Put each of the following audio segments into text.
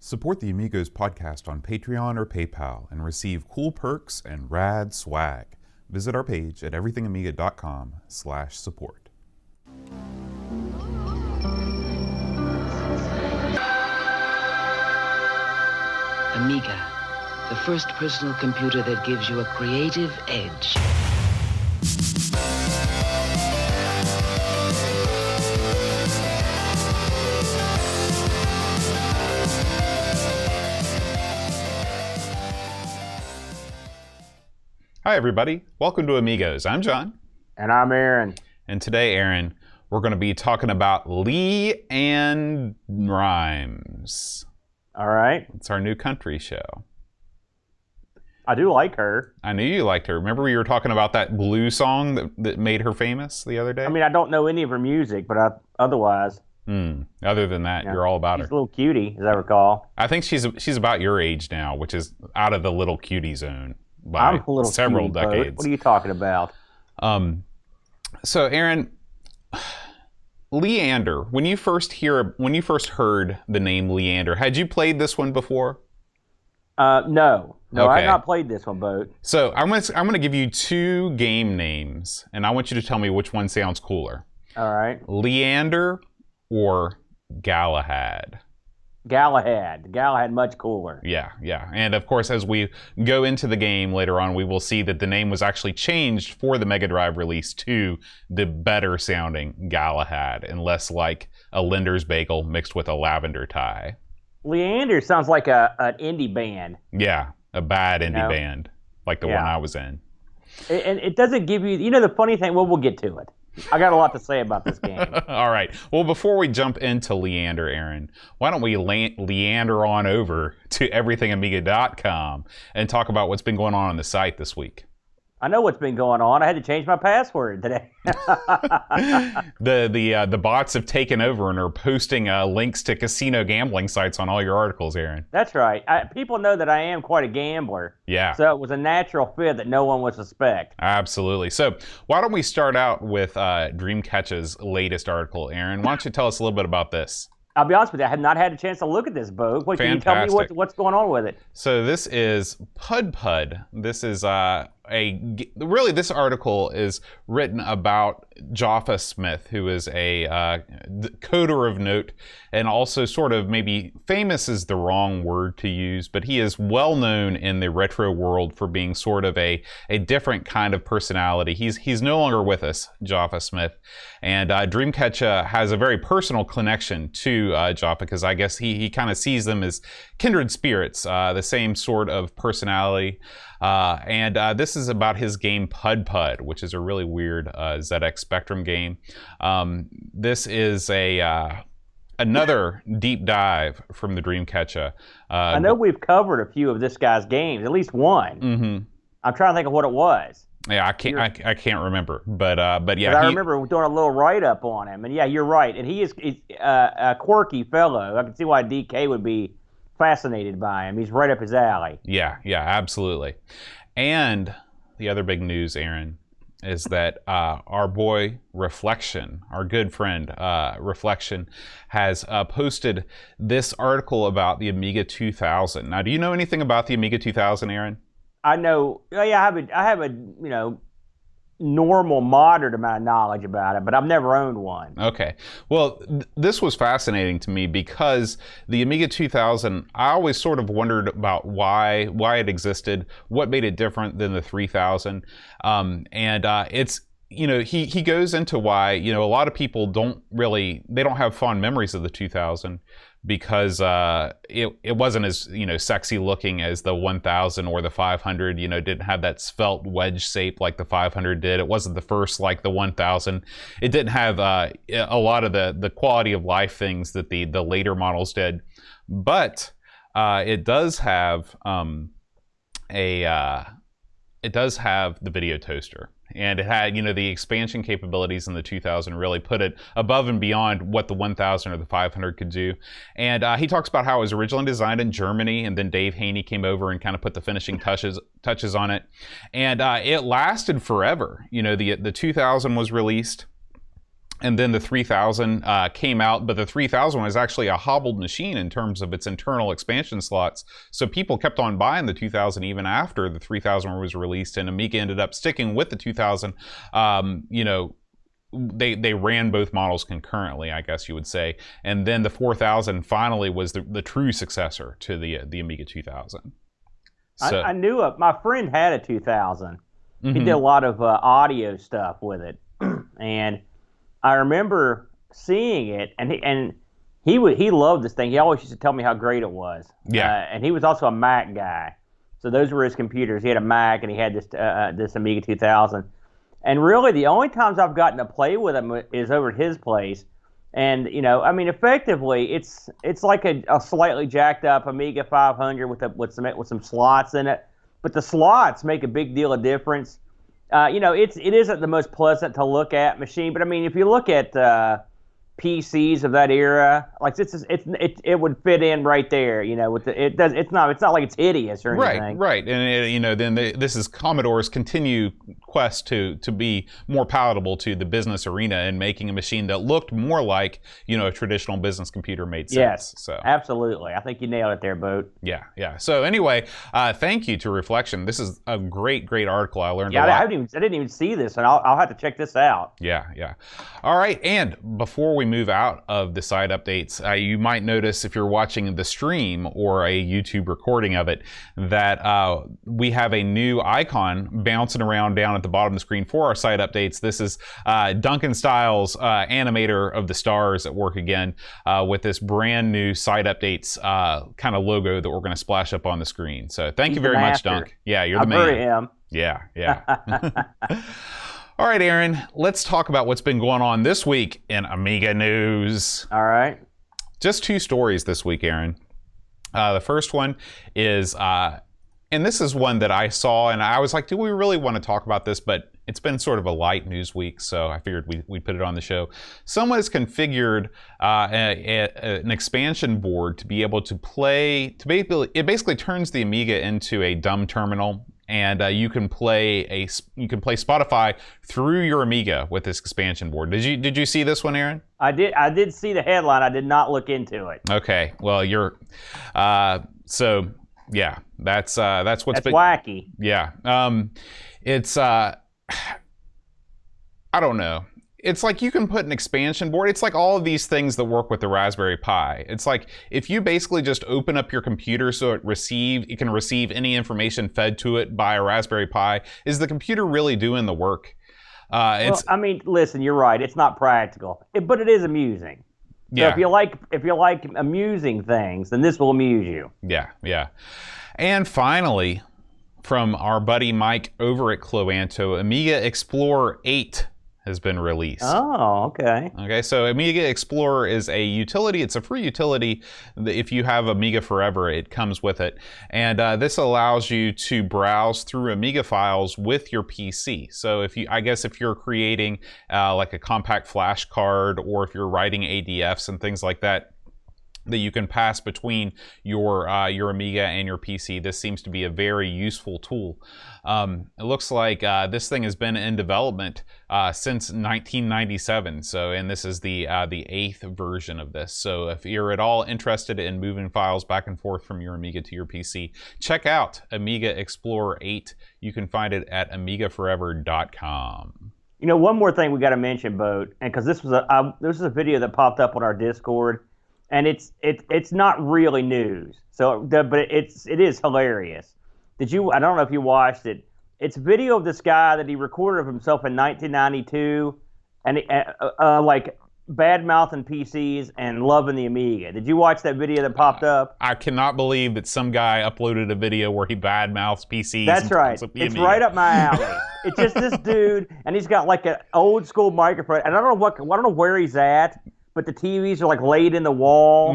Support the Amigos podcast on Patreon or PayPal and receive cool perks and rad swag. Visit our page at everythingamiga.com/support. Amiga, the first personal computer that gives you a creative edge. Hi everybody, welcome to Amigos. I'm John. And I'm Aaron. And today, Aaron, we're going to be talking about Leander Rhymes. All right. It's our new country show. I do like her. I knew you liked her. Remember we were talking about that blue song that made her famous the other day? I mean, I don't know any of her music, but otherwise. Other than that, you're all about her. She's a little cutie, as I recall. I think she's about your age now, which is out of the little cutie zone by I'm a little several cutie, decades. What are you talking about? So, Aaron, Leander, when you first heard the name Leander, had you played this one before? No, Okay. I have not played this one, Boat. So I'm going to give you two game names, and I want you to tell me which one sounds cooler. All right. Leander or Galahad? Galahad, much cooler. Yeah. And of course, as we go into the game later on, we will see that the name was actually changed for the Mega Drive release to the better sounding Galahad, and less like a Linder's bagel mixed with a lavender tie. Leander sounds like an indie band. Yeah, a bad indie band, like the one I was in. And it doesn't give you, the funny thing, well, we'll get to it. I got a lot to say about this game. All right. Well, before we jump into Leander, Aaron, why don't we Leander on over to everythingamiga.com and talk about what's been going on the site this week? I know what's been going on. I had to change my password today. The bots have taken over and are posting links to casino gambling sites on all your articles, Aaron. That's right. People know that I am quite a gambler. Yeah. So it was a natural fit that no one would suspect. Absolutely. So why don't we start out with Dreamcatch's latest article, Aaron? Why don't you tell us a little bit about this? I'll be honest with you, I have not had a chance to look at this, Bo. What, can you tell me what's going on with it? So this is Pud. This is really, this article is written about Jaffa Smith, who is a coder of note, and also sort of, maybe famous is the wrong word to use, but he is well known in the retro world for being sort of a different kind of personality. He's no longer with us, Jaffa Smith, and Dreamcatch has a very personal connection to Jaffa, because I guess he kind of sees them as kindred spirits, the same sort of personality. And this is about his game Pud, which is a really weird ZX Spectrum game. This is another deep dive from the Dreamcatcher. I know we've covered a few of this guy's games, at least one. Mm-hmm. I'm trying to think of what it was. Yeah, I can't remember, but yeah. I remember doing a little write-up on him, and yeah, you're right. And he's a quirky fellow. I can see why DK would be fascinated by him. He's right up his alley. Yeah, absolutely. And the other big news, Aaron, is that our boy Reflection, our good friend Reflection, has posted this article about the Amiga 2000. Now, do you know anything about the Amiga 2000, Aaron? I know. Yeah, I have a normal, moderate amount of knowledge about it, but I've never owned one. Okay. Well, this was fascinating to me because the Amiga 2000, I always sort of wondered about why it existed, what made it different than the 3000. It's, he goes into why, a lot of people don't have fond memories of the 2000 because it wasn't as, sexy looking as the 1000 or the 500, didn't have that svelte wedge shape like the 500 did. It wasn't the first like the 1000. It didn't have a lot of the quality of life things that the later models did. But it does have the video toaster. And it had, the expansion capabilities in the 2000 really put it above and beyond what the 1000 or the 500 could do. And he talks about how it was originally designed in Germany, and then Dave Haney came over and kind of put the finishing touches on it. And it lasted forever. The 2000 was released. And then the 3000 came out, but the 3000 was actually a hobbled machine in terms of its internal expansion slots. So people kept on buying the 2000 even after the 3000 was released, and Amiga ended up sticking with the 2000. You know, they ran both models concurrently, I guess you would say. And then the 4000 finally was the true successor to the Amiga 2000. So, I knew my friend had a 2000. He Mhm. did a lot of audio stuff with it, and I remember seeing it, and he loved this thing. He always used to tell me how great it was. Yeah. And he was also a Mac guy, so those were his computers. He had a Mac, and he had this Amiga 2000. And really, the only times I've gotten to play with him is over at his place. And you know, I mean, effectively, it's like a slightly jacked up Amiga 500 with some slots in it. But the slots make a big deal of difference. You know, it isn't the most pleasant to look at machine, but I mean, if you look at PCs of that era, like it would fit in right there. You know, it's not like it's hideous or anything. Right. And you know, then this is Commodore's continued quest to be more palatable to the business arena and making a machine that looked more like, you know, a traditional business computer made sense. Yes, so absolutely. I think you nailed it there, Boat. Yeah. So anyway, thank you to Reflection. This is a great article. I learned a lot. I didn't even see this, and I'll have to check this out. Yeah. All right, and before we move out of the side updates, you might notice if you're watching the stream or a YouTube recording of it that we have a new icon bouncing around down at the bottom of the screen for our side updates. This is Duncan Styles, animator of the stars, at work again with this brand new side updates kind of logo that we're going to splash up on the screen. So thank you very much, Dunk. Yeah, you're the man. I've heard of him. Yeah. All right, Aaron, let's talk about what's been going on this week in Amiga news. All right. Just 2 stories this week, Aaron. The first one is, and this is one that I saw, and I was like, do we really want to talk about this? But it's been sort of a light news week, so I figured we'd put it on the show. Someone has configured an expansion board to be able to play, it basically turns the Amiga into a dumb terminal. And you can play Spotify through your Amiga with this expansion board. Did you see this one, Aaron? I did see the headline. I did not look into it. Okay. Well, you're so yeah. That's what's been wacky. Yeah. It's I don't know. It's like you can put an expansion board. It's like all of these things that work with the Raspberry Pi. It's like if you basically just open up your computer so it can receive any information fed to it by a Raspberry Pi, is the computer really doing the work? Well, I mean, listen, you're right. It's not practical, but it is amusing. So yeah. if you like amusing things, then this will amuse you. Yeah. And finally, from our buddy Mike over at Cloanto, Amiga Explorer 8 has been released. Oh, okay. Okay, so Amiga Explorer is a utility. It's a free utility. If you have Amiga Forever, it comes with it. And this allows you to browse through Amiga files with your PC. So if you're creating like a compact flash card, or if you're writing ADFs and things like that, that you can pass between your Amiga and your PC. This seems to be a very useful tool. It looks like this thing has been in development since 1997. And this is the 8th version of this. So if you're at all interested in moving files back and forth from your Amiga to your PC, check out Amiga Explorer 8. You can find it at amigaforever.com. You know, one more thing we got to mention, Boat, and because this was a video that popped up on our Discord. And it's not really news, but it is hilarious. I don't know if you watched it. It's video of this guy that he recorded of himself in 1992, and like bad-mouthing PCs and loving the Amiga. Did you watch that video that popped up? I cannot believe that some guy uploaded a video where he bad-mouths PCs. That's right. It's right up my alley. It's just this dude, and he's got like an old-school microphone, and I don't know where he's at. But the TVs are like laid in the wall,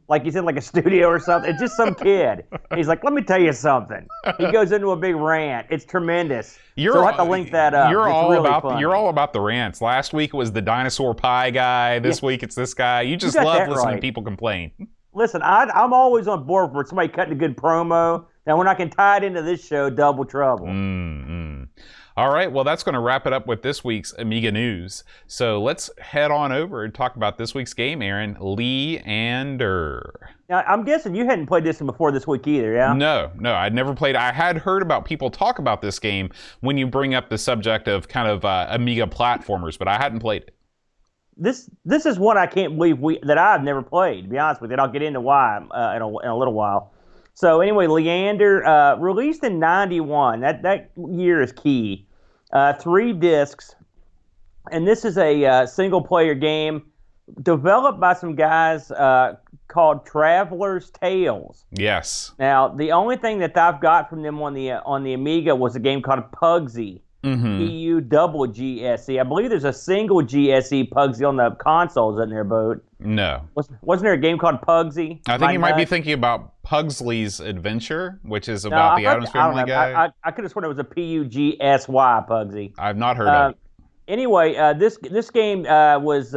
like he's in like a studio or something. It's just some kid. And he's like, let me tell you something. He goes into a big rant. It's tremendous. So I'll have to link that up. You're It's all about the rants. Last week it was the dinosaur pie guy. This week it's this guy. You just love listening to people complain. Listen, I'm always on board for somebody cutting a good promo. Now when I can tie it into this show, double trouble. All right, well, that's going to wrap it up with this week's Amiga news. So let's head on over and talk about this week's game, Aaron. Leander. Now, I'm guessing you hadn't played this one before this week either, yeah? No, I'd never played. I had heard about people talk about this game when you bring up the subject of kind of Amiga platformers, but I hadn't played it. This is one I can't believe that I've never played, to be honest with you. And I'll get into why in a little while. So anyway, Leander, released in 91. That year is key. 3 discs. And this is a single-player game developed by some guys called Traveler's Tales. Yes. Now, the only thing that I've got from them on the Amiga was a game called Pugsy. P-U-double-G-S-E. I believe there's a single GSE Pugsy on the consoles in their boat. No. Wasn't there a game called Pugsy? I think you might be thinking about Pugsley's Adventure, which is about the Addams Family guy. I could have sworn it was a P-U-G-S-Y Pugsy. I've not heard of it. Anyway, this game was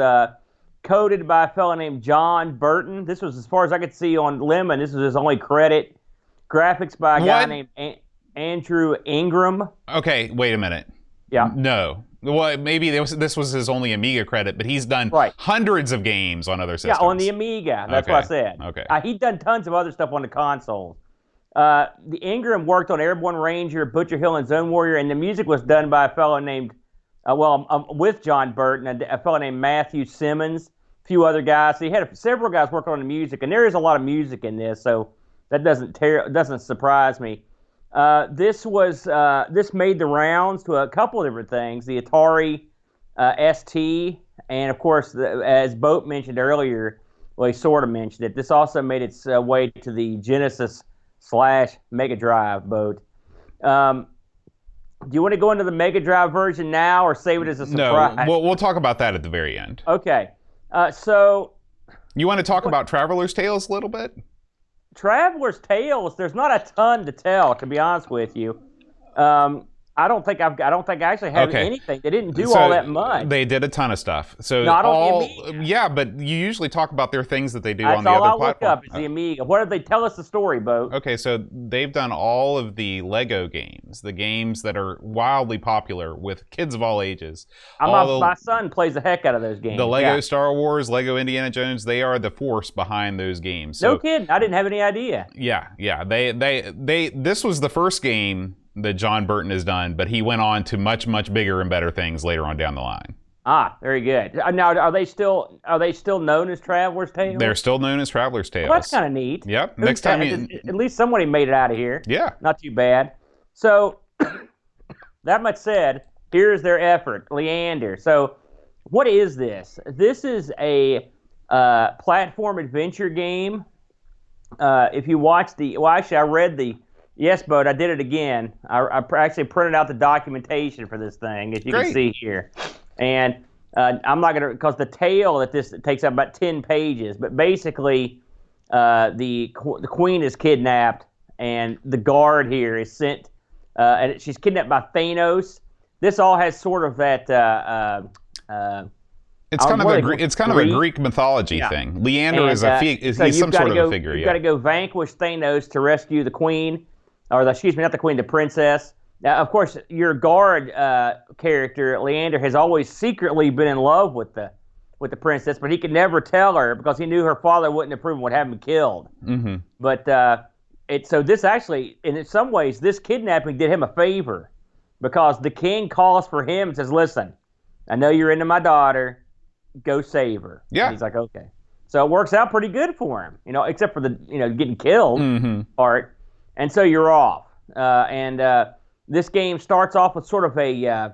coded by a fellow named John Burton. This was, as far as I could see on Lemon, this was his only credit. Graphics by a guy named Andrew Ingram. Okay, wait a minute. Yeah. No. Well, maybe this was his only Amiga credit, but he's done hundreds of games on other systems. Yeah, on the Amiga. That's what I said. Okay. He'd done tons of other stuff on the consoles. The Ingram worked on Airborne Ranger, Butcher Hill, and Zone Warrior, and the music was done by a fellow named, with John Burton, a fellow named Matthew Simmons, a few other guys. So he had several guys working on the music, and there is a lot of music in this, so that doesn't surprise me. This made the rounds to a couple of different things. The Atari ST, and of course, as Boat mentioned earlier, well, he sort of mentioned it. This also made its way to the Genesis/Mega Drive boat. Do you want to go into the Mega Drive version now, or save it as a surprise? No, we'll talk about that at the very end. Okay, so you want to talk about Traveler's Tales a little bit? Traveler's Tales, there's not a ton to tell, to be honest with you. I don't think I actually have anything. They didn't do all that much. They did a ton of stuff. So not on the Amiga. Yeah, but you usually talk about their things that they do on the other platforms. That's all I look up is the Amiga. What did they tell us the story, Bo? Okay, so they've done all of the Lego games, the games that are wildly popular with kids of all ages. My son plays the heck out of those games. The Lego Star Wars, Lego Indiana Jones, they are the force behind those games. So, no kidding. I didn't have any idea. Yeah. This was the first game that John Burton has done, but he went on to much, much bigger and better things later on down the line. Very good. Now, are they still known as Traveler's Tales? They're still known as Traveler's Tales. Well, that's kind of neat. Yep. Next time, at least somebody made it out of here. Yeah. Not too bad. So, that much said, here's their effort, Leander. So, what is this? This is a platform adventure game. If you watch I read the. Yes, Bud, I did it again. I actually printed out the documentation for this thing, as you can see here. And I'm not going to, because the tale that this takes up about 10 pages, but basically the queen is kidnapped, and the guard here is sent, and she's kidnapped by Thanos. This all has sort of that... It's kind of a Greek mythology thing. Leander is he's some sort of a figure. You've got to go vanquish Thanos to rescue the queen. Or not the queen, the princess. Now, of course, your guard character, Leander, has always secretly been in love with the princess, but he could never tell her because he knew her father wouldn't approve and would have him killed. Mm-hmm. But so this actually, in some ways, this kidnapping did him a favor because the king calls for him and says, "Listen, I know you're into my daughter. Go save her." Yeah. And he's like, "Okay." So it works out pretty good for him, except for the getting killed part. And so you're off. This game starts off with sort of a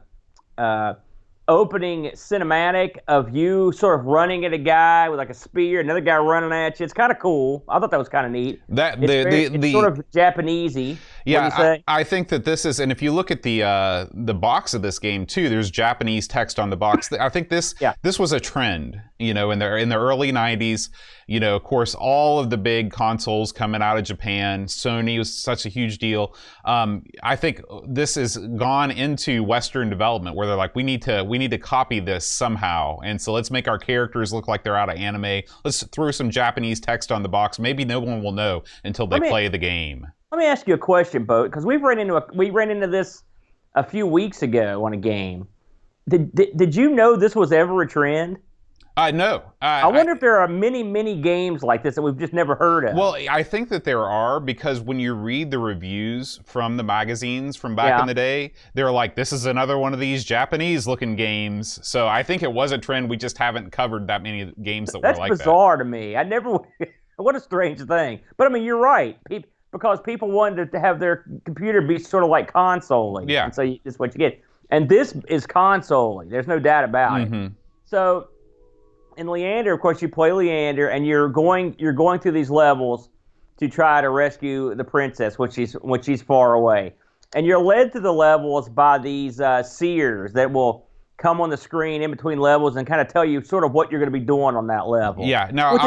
opening cinematic of you sort of running at a guy with like a spear, another guy running at you. It's kind of cool. I thought that was kind of neat. It's sort of Japanesey. Yeah, I think that this is, and if you look at the box of this game too, there's Japanese text on the box. I think this was a trend, in the early 90s. Of course, all of the big consoles coming out of Japan. Sony was such a huge deal. I think this has gone into Western development where they're like, we need to copy this somehow, and so let's make our characters look like they're out of anime. Let's throw some Japanese text on the box. Maybe no one will know until they play the game. Let me ask you a question, Bo, because we ran into this a few weeks ago on a game. Did you know this was ever a trend? No. I wonder if there are many games like this that we've just never heard of. Well, I think that there are, because when you read the reviews from the magazines from back in the day, they're like, this is another one of these Japanese-looking games. So I think it was a trend. We just haven't covered that many games that were like that. That's bizarre to me. I never. What a strange thing. But I mean, you're right. Because people wanted to have their computer be sort of like console-y. Yeah. And so this is what you get. And this is console-y. There's no doubt about it. So in Leander, of course, you play Leander, and you're going through these levels to try to rescue the princess when she's far away. And you're led through the levels by these seers that will come on the screen in between levels and kind of tell you sort of what you're going to be doing on that level. Yeah. Now,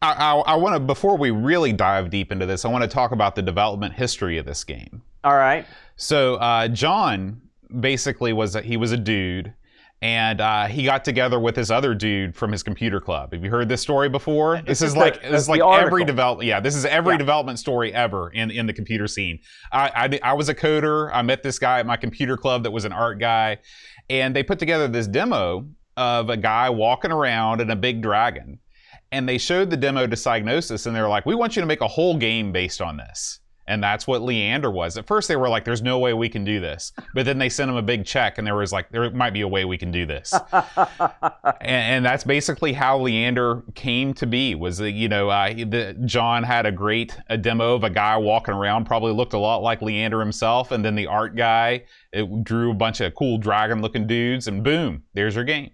I want to, before we really dive deep into this, I want to talk about the development history of this game. All right. So John basically was a dude, and he got together with this other dude from his computer club. Have you heard this story before? This is like every development. Yeah, this is every development story ever in the computer scene. I was a coder. I met this guy at my computer club that was an art guy, and they put together this demo of a guy walking around in a big dragon. And they showed the demo to Psygnosis, and they were like, we want you to make a whole game based on this. And that's what Leander was. At first, they were like, there's no way we can do this. But then they sent him a big check, and there was like, there might be a way we can do this. and that's basically how Leander came to be, was, John had a demo of a guy walking around, probably looked a lot like Leander himself, and then the art guy, it drew a bunch of cool dragon-looking dudes, and boom, there's your game.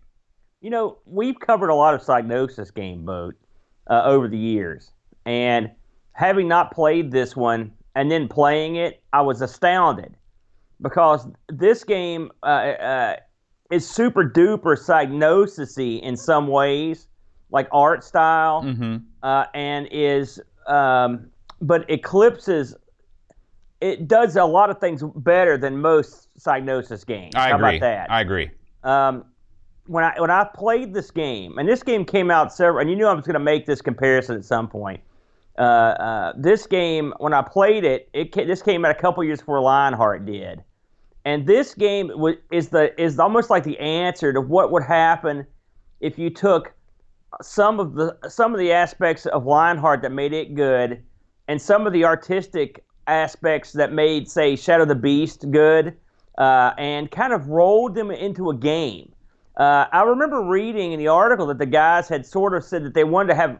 You know, we've covered a lot of Psygnosis game mode over the years, and having not played this one and then playing it, I was astounded because this game is super duper Psygnosis-y in some ways, like art style, and is, but eclipses. It does a lot of things better than most Psygnosis games. How about that? I agree. When I played this game, and this game came out several, and you knew I was going to make this comparison at some point. This game, when I played it, this came out a couple years before Lionheart did, and this game is almost like the answer to what would happen if you took some of the aspects of Lionheart that made it good, and some of the artistic aspects that made, say, Shadow the Beast good, and kind of rolled them into a game. I remember reading in the article that the guys had sort of said that they wanted to have,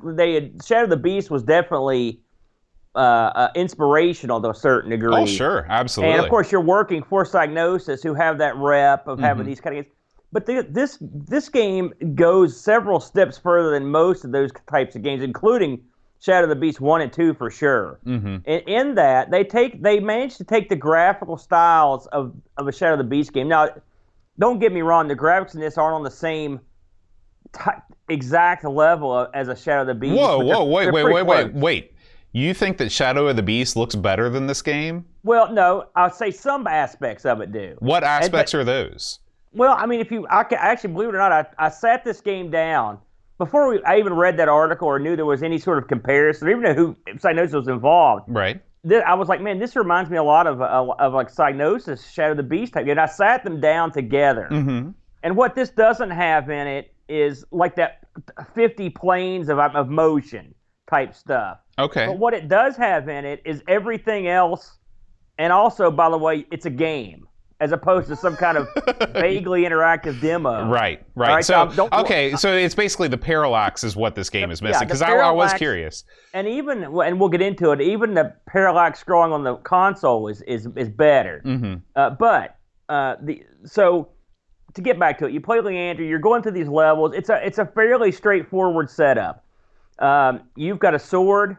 Shadow the Beast was definitely inspirational to a certain degree. Oh, sure, absolutely. And of course, you're working for Psygnosis, who have that rep of having these kind of games. But this game goes several steps further than most of those types of games, including Shadow the Beast 1 and 2 for sure. And in that, they managed to take the graphical styles of a Shadow the Beast game. Now, don't get me wrong, the graphics in this aren't on the same exact level as a Shadow of the Beast. Wait. You think that Shadow of the Beast looks better than this game? Well, no, I'll say some aspects of it do. What aspects are those? Well, I mean, actually, believe it or not, I sat this game down before I even read that article or knew there was any sort of comparison, or even know who Psygnosis was involved. Right. I was like, man, this reminds me a lot of like Psygnosis, Shadow of the Beast type. And I sat them down together. And what this doesn't have in it is like that 50 planes of motion type stuff. Okay. But what it does have in it is everything else. And also, by the way, it's a game as opposed to some kind of vaguely interactive demo. Right. So it's basically the parallax is what this game is missing, because I was curious. And we'll get into it, even the parallax scrolling on the console is better. So to get back to it, you play Leander, you're going through these levels. It's a fairly straightforward setup. You've got a sword,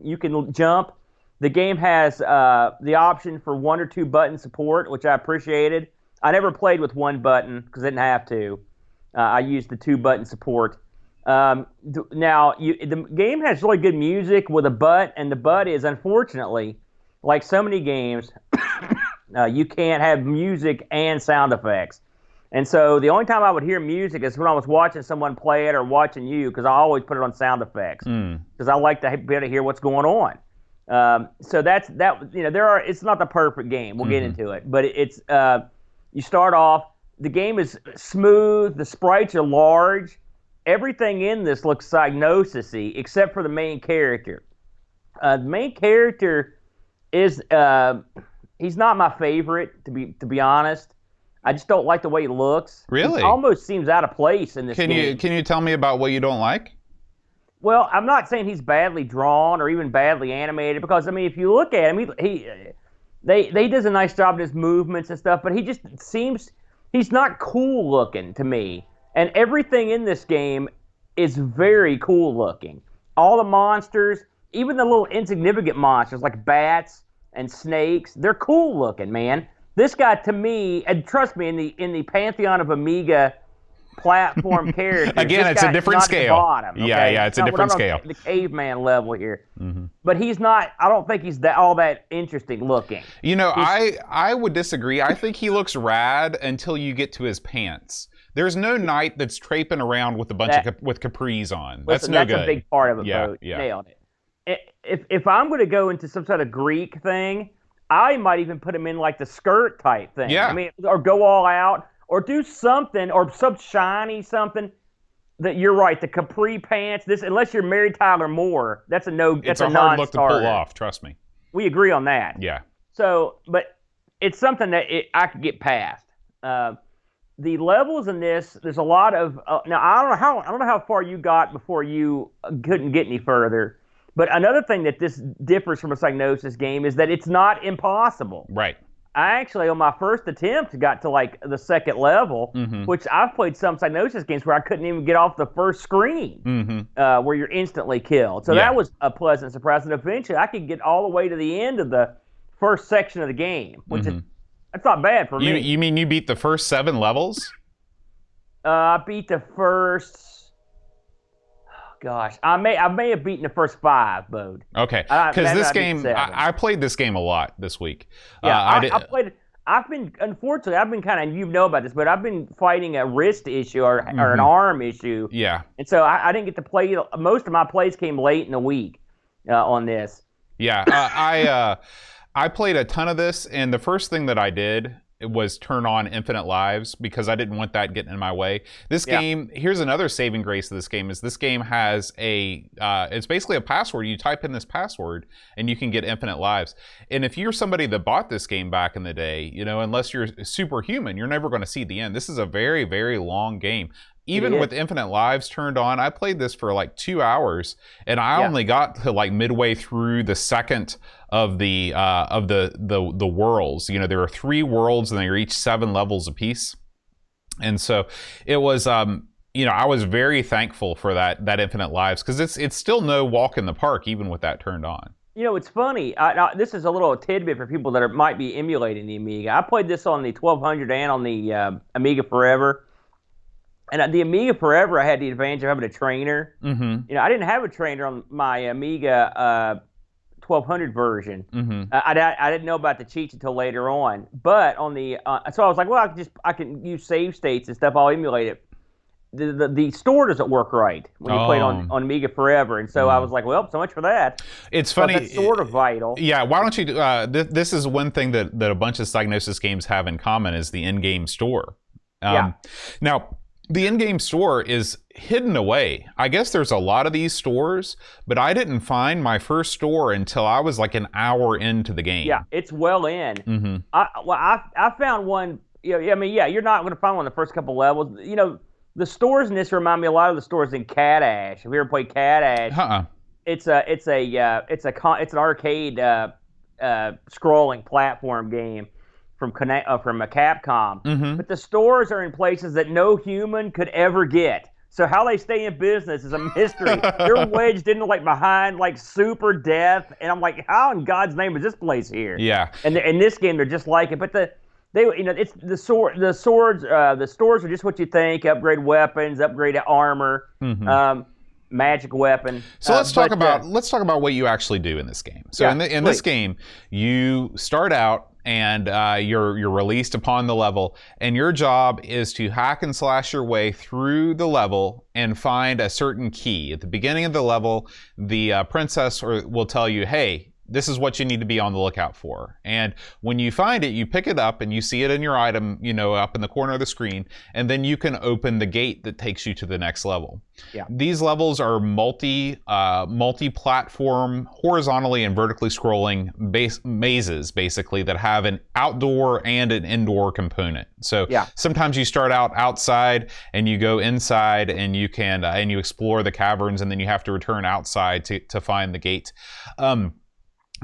you can jump. The game has the option for 1 or 2 button support, which I appreciated. I never played with 1 button because I didn't have to. I used the 2 button support. Now, the game has really good music with a butt, and the butt is, unfortunately, like so many games, you can't have music and sound effects. And so the only time I would hear music is when I was watching someone play it or watching you, because I always put it on sound effects, because I like to be able to hear what's going on. So that's that. It's not the perfect game. We'll get into it, but it's you start off. The game is smooth. The sprites are large. Everything in this looks Psygnosis-y, except for the main character. The main character is he's not my favorite, to be honest. I just don't like the way he looks. Really? He almost seems out of place in this game. Can you tell me about what you don't like? Well, I'm not saying he's badly drawn or even badly animated, because I mean, if you look at him, he does a nice job in his movements and stuff, but he just seems he's not cool looking to me. And everything in this game is very cool looking. All the monsters, even the little insignificant monsters like bats and snakes, they're cool looking, man. This guy, to me, and trust me, in the pantheon of Amiga platform characters, again, it's a different scale. Bottom, okay? Yeah, it's a different scale. The caveman level here, but he's not. I don't think he's all that interesting looking. I would disagree. I think he looks rad until you get to his pants. There's no knight that's traipsing around with a bunch with capris on. That's no good. That's a big part of it, Bo. Yeah. Nailed it. If I'm going to go into some sort of Greek thing, I might even put him in like the skirt type thing. Yeah. I mean, or go all out, or do something, or some shiny something. That you're right. The capri pants. Unless you're Mary Tyler Moore, that's a no. That's it's a hard look to pull off. Trust me. We agree on that. Yeah. So, but it's something that I could get past. The levels in this, there's a lot of now. I don't know how far you got before you couldn't get any further. But another thing that this differs from a Psygnosis game is that it's not impossible. Right. I actually, on my first attempt, got to like the second level, which I've played some Psygnosis games where I couldn't even get off the first screen, where you're instantly killed. So that was a pleasant surprise. And eventually, I could get all the way to the end of the first section of the game, which is that's not bad for me. You mean you beat the first 7 levels? I beat the first. Gosh, I may have beaten the first 5, Bode. Okay, because this game, I played this game a lot this week. Yeah, I played. Unfortunately, I've been kind of, you know about this, but I've been fighting a wrist issue or an arm issue. Yeah. And so I didn't get to play. Most of my plays came late in the week on this. Yeah, I played a ton of this, and the first thing that I did was turn on infinite lives because I didn't want that getting in my way. This game, here's another saving grace of this game, is this game has it's basically a password. You type in this password and you can get infinite lives. And if you're somebody that bought this game back in the day, unless you're superhuman, you're never going to see the end. This is a very, very long game. Even with infinite lives turned on, I played this for like 2 hours, and I only got to like midway through the second of the worlds. There are 3 worlds, and they're each 7 levels apiece. And so it was, I was very thankful for that infinite lives, because it's still no walk in the park, even with that turned on. It's funny. This is a little tidbit for people that might be emulating the Amiga. I played this on the 1200 and on the Amiga Forever. And the Amiga Forever, I had the advantage of having a trainer. I didn't have a trainer on my Amiga 1200 version. I didn't know about the cheats until later on. But on the so I was like, well, I can use save states and stuff. I'll emulate it. The store doesn't work right when you play it on Amiga Forever, and so I was like, well, so much for that. It's funny. That's sort of vital. Yeah, why don't you? This is one thing that a bunch of Psygnosis games have in common is the in-game store. Now, the in-game store is hidden away. I guess there's a lot of these stores, but I didn't find my first store until I was like an hour into the game. Yeah, it's well in. I found one. You're not going to find one in the first couple levels. The stores in this remind me a lot of the stores in Cat Ash. Have you ever played Cat Ash? It's an arcade scrolling platform game from a Capcom. But the stores are in places that no human could ever get. So how they stay in business is a mystery. They're wedged into behind super death, and I'm like, how in God's name is this place here? Yeah. And in this game they're just like it, but it's the stores are just what you think. Upgrade weapons, upgrade armor, magic weapon. So let's talk about what you actually do in this game. So in this game, you start out and you're released upon the level, and your job is to hack and slash your way through the level and find a certain key. At the beginning of the level, the princess will tell you, hey, this is what you need to be on the lookout for. And when you find it, you pick it up and you see it in your item, up in the corner of the screen, and then you can open the gate that takes you to the next level. Yeah. These levels are multi-platform, horizontally and vertically scrolling mazes, basically, that have an outdoor and an indoor component. So sometimes you start out outside and you go inside and you can and you explore the caverns, and then you have to return outside to find the gate.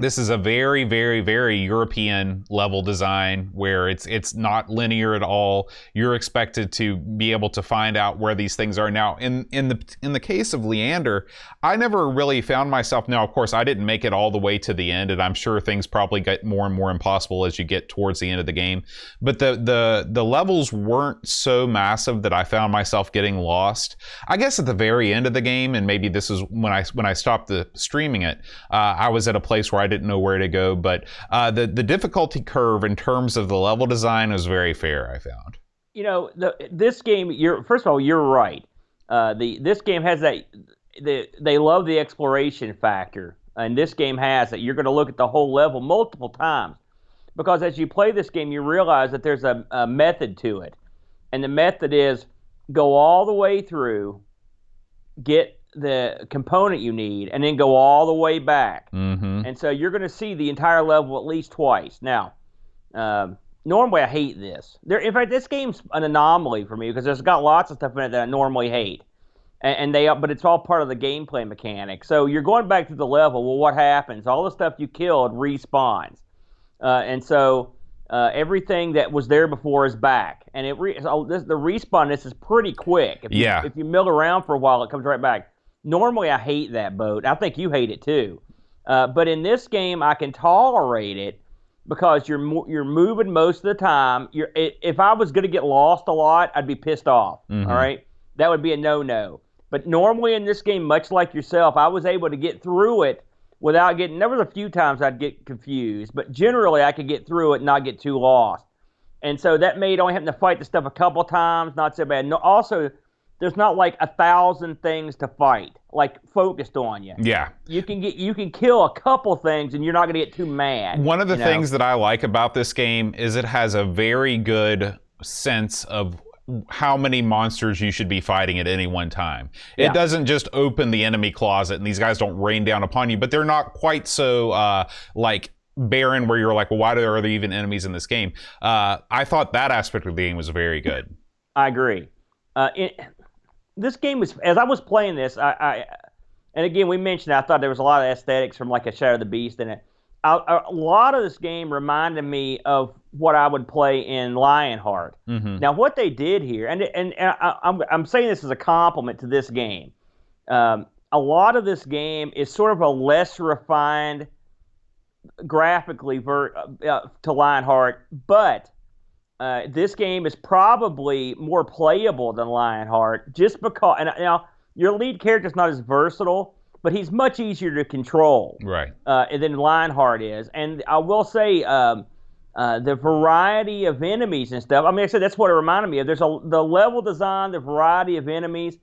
This is a very, very, very European level design where it's not linear at all. You're expected to be able to find out where these things are. Now, in the case of Leander, I never really found myself. Now, of course, I didn't make it all the way to the end, and I'm sure things probably get more and more impossible as you get towards the end of the game. But the levels weren't so massive that I found myself getting lost. I guess at the very end of the game, and maybe this is when I stopped streaming it, I was at a place where I didn't know where to go, but the difficulty curve in terms of the level design was very fair, I found. This game, first of all, you're right. This game has that, they love the exploration factor, and this game has that. You're going to look at the whole level multiple times, because as you play this game, you realize that there's a method to it, and the method is go all the way through, get the component you need, and then go all the way back. And so you're going to see the entire level at least twice. Now, normally I hate this. In fact, this game's an anomaly for me because it's got lots of stuff in it that I normally hate, but it's all part of the gameplay mechanic. So you're going back to the level. Well, what happens? All the stuff you killed respawns, and so everything that was there before is back. And the respawn this is pretty quick. If you mill around for a while, it comes right back. Normally, I hate that boat. I think you hate it too. But in this game, I can tolerate it because you're moving most of the time. If I was going to get lost a lot, I'd be pissed off. All right, that would be a no-no. But normally in this game, much like yourself, I was able to get through it without getting. There was a few times I'd get confused, but generally I could get through it and not get too lost. And so that made only having to fight the stuff a couple times not so bad. No, also, there's not like 1,000 things to fight, like focused on you. Yeah. You can kill a couple things and you're not going to get too mad. One of the things that I like about this game is it has a very good sense of how many monsters you should be fighting at any one time. It doesn't just open the enemy closet and these guys don't rain down upon you, but they're not quite so barren where you're like, well, why are there even enemies in this game? I thought that aspect of the game was very good. I agree. This game was, as I was playing this, and again, we mentioned I thought there was a lot of aesthetics from like a Shadow of the Beast in it. A lot of this game reminded me of what I would play in Lionheart. Now, what they did here, and I'm saying this as a compliment to this game. A lot of this game is sort of a less refined graphically to Lionheart, but this game is probably more playable than Lionheart just because, and now your lead character is not as versatile, but he's much easier to control than Lionheart is. And I will say the variety of enemies and stuff, I mean, I said that's what it reminded me of. There's the level design, the variety of enemies.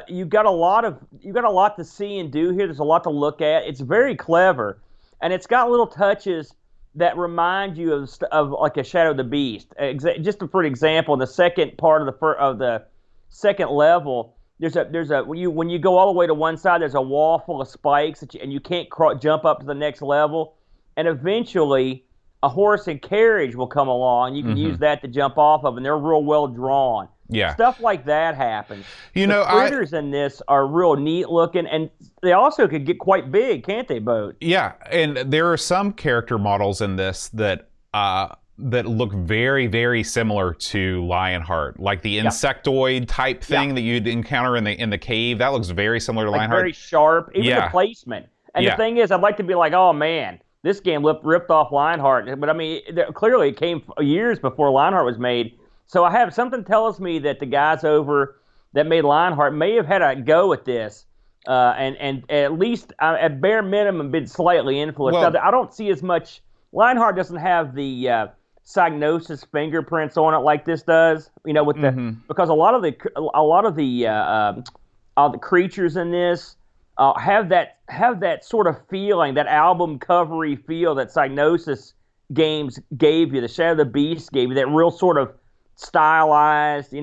You've got a lot to see and do here. There's a lot to look at. It's very clever, and it's got little touches that remind you of like a Shadow of the Beast. Just for an example, in the second part of the second level, when you go all the way to one side, there's a wall full of spikes and you can't jump up to the next level. And eventually, a horse and carriage will come along. You can use that to jump off of, and they're real well drawn. Yeah, stuff like that happens. The critters in this are real neat looking, and they also could get quite big, can't they, Boat? Yeah, and there are some character models in this that look very, very similar to Lionheart, like the insectoid type thing that you'd encounter in the cave. That looks very similar to Lionheart. Very sharp, even the placement. And the thing is, I'd like to be like, oh man, this game ripped off Lionheart, but I mean, clearly it came years before Lionheart was made. So I have something tells me that the guys over that made Lionheart may have had a go at this, and at least at bare minimum been slightly influenced. Well, I don't see as much. Lionheart doesn't have the Psygnosis fingerprints on it like this does. With because a lot of the creatures in this have that sort of feeling, that album covery feel that Psygnosis games gave you, the Shadow of the Beast gave you, that real sort of stylized,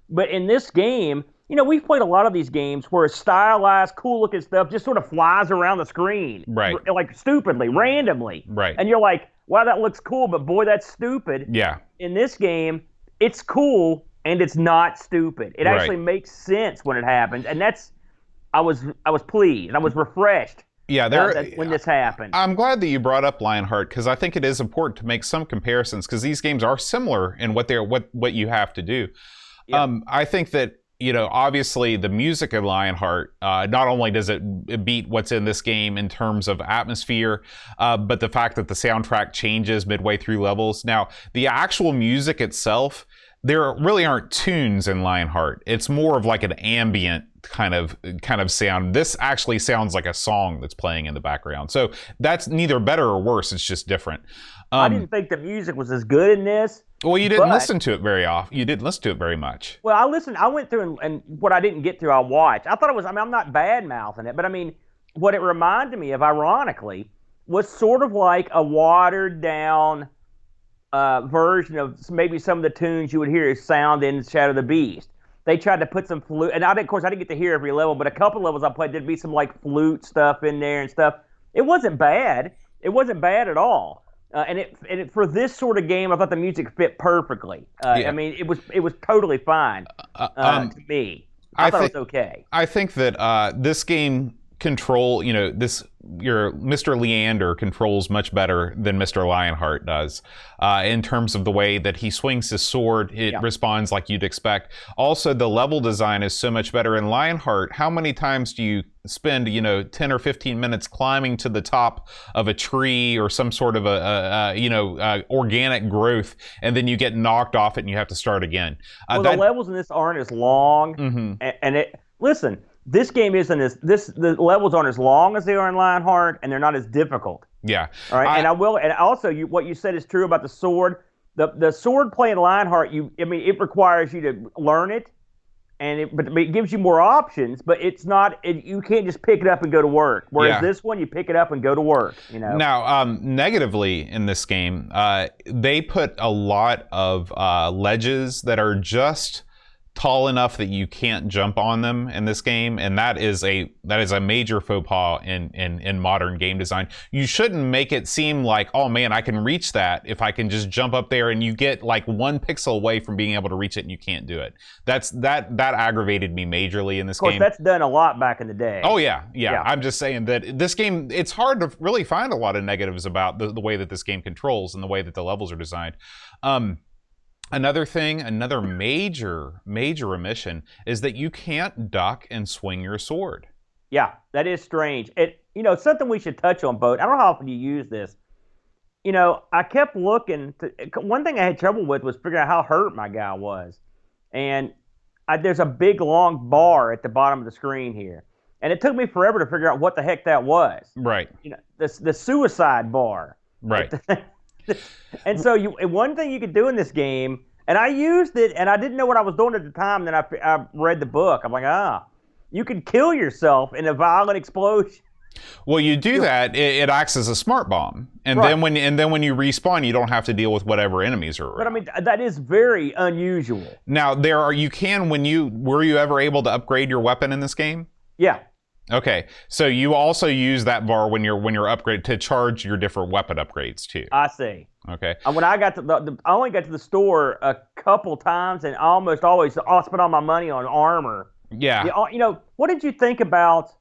But in this game, we've played a lot of these games where stylized, cool-looking stuff just sort of flies around the screen, right? Like stupidly, randomly, right? And you're like, "Wow, that looks cool," but boy, that's stupid. Yeah. In this game, it's cool and it's not stupid. It actually makes sense when it happens, and I was pleased. I was refreshed. Yeah, when this happened. I'm glad that you brought up Lionheart because I think it is important to make some comparisons because these games are similar in what you have to do. Yep. I think that obviously the music in Lionheart, not only does it beat what's in this game in terms of atmosphere, but the fact that the soundtrack changes midway through levels. Now, the actual music itself, there really aren't tunes in Lionheart. It's more of like an ambient kind of sound. This actually sounds like a song that's playing in the background. So that's neither better or worse. It's just different. I didn't think the music was as good in this. Well, you didn't listen to it very often. You didn't listen to it very much. Well, I listened. I went through and what I didn't get through, I watched. I thought it was. I'm not bad mouthing it, but what it reminded me of, ironically, was sort of like a watered down version of maybe some of the tunes you would hear sound in Shadow of the Beast. They tried to put some flute, and of course I didn't get to hear every level, but a couple levels I played, there'd be some like flute stuff in there and stuff. It wasn't bad. It wasn't bad at all. And it for this sort of game, I thought the music fit perfectly. Yeah. It was totally fine to me. I thought it was okay. I think that this game your Mr. Leander controls much better than Mr. Lionheart does in terms of the way that he swings his sword. It responds like you'd expect. Also, the level design is so much better in Lionheart. How many times do you spend 10 or 15 minutes climbing to the top of a tree or some sort of organic growth, and then you get knocked off it and you have to start again? The levels in this aren't as long, and listen. This game isn't the levels aren't as long as they are in Lionheart, and they're not as difficult. Yeah. All right. And also what you said is true about the sword. The sword play in Lionheart, it requires you to learn it, but it gives you more options. But it's not. You can't just pick it up and go to work. Whereas this one, you pick it up and go to work. Now, negatively in this game, they put a lot of ledges that are just tall enough that you can't jump on them in this game, and that is a major faux pas in modern game design. You shouldn't make it seem like, oh man, I can reach that if I can just jump up there, and you get like 1 pixel away from being able to reach it and you can't do it. That aggravated me majorly in this game. Of course, that's done a lot back in the day. Oh yeah. I'm just saying that this game, it's hard to really find a lot of negatives about the way that this game controls and the way that the levels are designed. Another major omission is that you can't duck and swing your sword. Yeah, that is strange. It's something we should touch on, Boat. I don't know how often you use this. I kept looking. One thing I had trouble with was figuring out how hurt my guy was. And there's a big, long bar at the bottom of the screen here. And it took me forever to figure out what the heck that was. Right. The suicide bar. Right. And so one thing you could do in this game, and I used it, and I didn't know what I was doing at the time. Then I read the book. I'm like, you could kill yourself in a violent explosion. Well, you do that. It acts as a smart bomb, and then when you respawn, you don't have to deal with whatever enemies are around. But that is very unusual. Now were you ever able to upgrade your weapon in this game? Yeah. Okay, so you also use that bar when you're upgraded to charge your different weapon upgrades too. I see. Okay. When I got to I only got to the store a couple times, and almost always I spent all my money on armor. Yeah. What did you think about